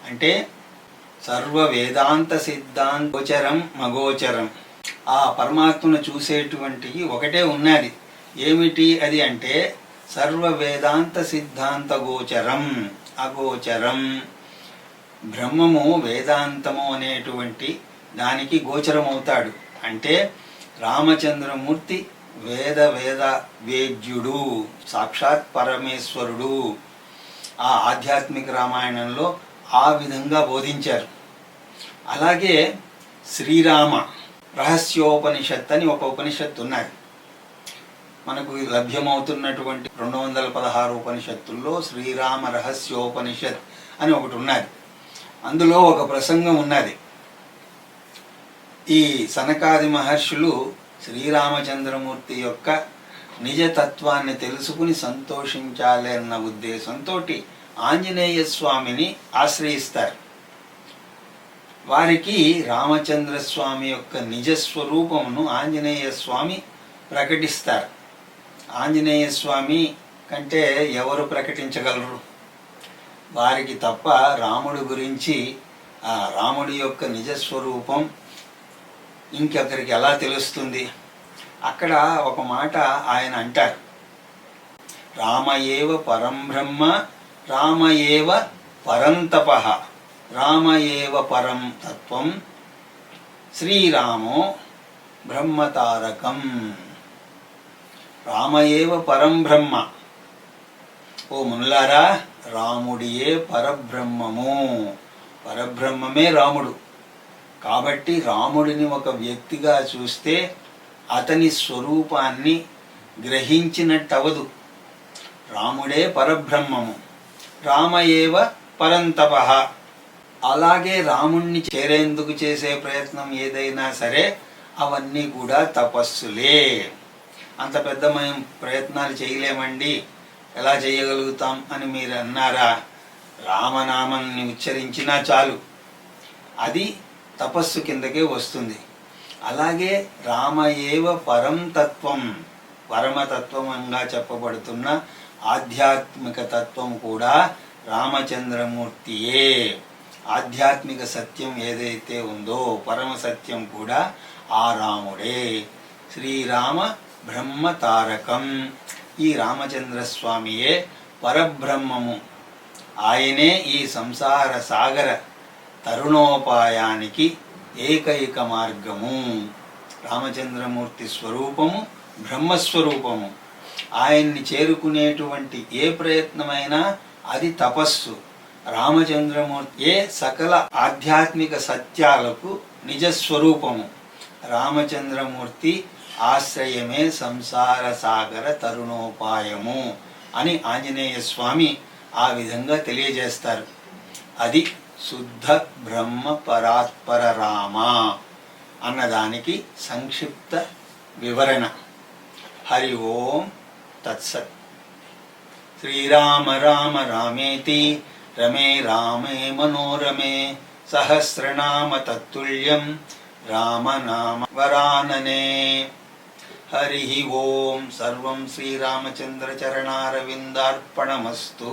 అంటే సర్వ వేదాంత సిద్ధాంతోచరం మగోచరం. ఆ పరమాత్మను చూసేటువంటి ఒకటే ఉన్నది. ఏమిటి అది అంటే సర్వ వేదాంత సిద్ధాంత గోచరం అగోచరం. బ్రహ్మము వేదాంతము అనేటువంటి దానికి గోచరమవుతాడు. అంటే రామచంద్రమూర్తి వేద వేద్యుడు, సాక్షాత్ పరమేశ్వరుడు. ఆ ఆధ్యాత్మిక రామాయణంలో ఆ విధంగా బోధించారు. అలాగే శ్రీరామ రహస్యోపనిషత్ అని ఒక ఉపనిషత్తు ఉన్నది. మనకు లభ్యమవుతున్నటువంటి 216 ఉపనిషత్తుల్లో శ్రీరామ రహస్యోపనిషత్ అని ఒకటి ఉన్నది. అందులో ఒక ప్రసంగం ఉన్నది. ఈ సనకాది మహర్షులు శ్రీరామచంద్రమూర్తి యొక్క నిజతత్వాన్ని తెలుసుకుని సంతోషించాలి అన్న ఉద్దేశంతో ఆంజనేయ స్వామిని ఆశ్రయిస్తారు. వారికి రామచంద్ర స్వామి యొక్క నిజస్వరూపమును ఆంజనేయ స్వామి ప్రకటిస్తారు. ఆంజనేయ స్వామి కంటే ఎవరు ప్రకటించగలరు? వారికి తప్ప రాముడి గురించి, ఆ రాముడి యొక్క నిజస్వరూపం ఇంకొకరికి ఎలా తెలుస్తుంది? అక్కడ ఒక మాట ఆయన అంటారు, రామయేవ పరం బ్రహ్మ రామ ఏవ పరంతపః, రామ ఏవ పరం తత్వం, శ్రీరామో బ్రహ్మతారకం. రామ ఏవ పరం బ్రహ్మ. ఓ మునులారా, రాముడియే పరబ్రహ్మము. పరబ్రహ్మమే రాముడు. కాబట్టి రాముడిని ఒక వ్యక్తిగా చూస్తే అతని స్వరూపాన్ని గ్రహించినట్టవదు. రాముడే పరబ్రహ్మము. రామ ఏవ పరంతపః. అలాగే రాముణ్ణి చేరేందుకు చేసే ప్రయత్నం ఏదైనా సరే అవన్నీ కూడా తపస్సులే. అంత పెద్ద మేము ప్రయత్నాలు చేయలేమండి, ఎలా చేయగలుగుతాం అని మీరు అన్నారా? రామనామాన్ని ఉచ్చరించినా చాలు, అది తపస్సు కిందకే వస్తుంది. అలాగే రామ ఏవ పరం తత్వం, పరమతత్వంగా చెప్పబడుతున్న ఆధ్యాత్మిక తత్వం కూడా రామచంద్రమూర్తియే. ఆధ్యాత్మిక సత్యం ఏదైతే ఉందో పరమ సత్యం కూడా ఆ రాముడే. శ్రీరామ బ్రహ్మ తారకం. ఈ రామచంద్ర స్వామియే పరబ్రహ్మము. ఆయనే ఈ సంసార సాగర తరుణోపాయానికి ఏకైక మార్గము. రామచంద్రమూర్తి స్వరూపము బ్రహ్మస్వరూపము. ఆయన్ని చేరుకునేటువంటి ఏ ప్రయత్నమైనా అది తపస్సు. రామచంద్రమూర్తి సకల ఆధ్యాత్మిక సత్యాలకు నిజస్వరూపము. రామచంద్రమూర్తి ఆశ్రయమే సంసార సాగర తరుణోపాయము అని ఆంజనేయ స్వామి ఆ విధంగా తెలియజేస్తారు. అది శుద్ధ బ్రహ్మ పరాత్పర రామ అన్నదానికి సంక్షిప్త వివరణ. హరి ఓం తత్సత్. శ్రీరామ రామ రామేతి రమే రామే మనోరమే సహస్రనామ తత్తుల్యం రామనామ వరాననే. హరి ఓం. సర్వం శ్రీరామచంద్ర చరణారవిందార్పణమస్తు.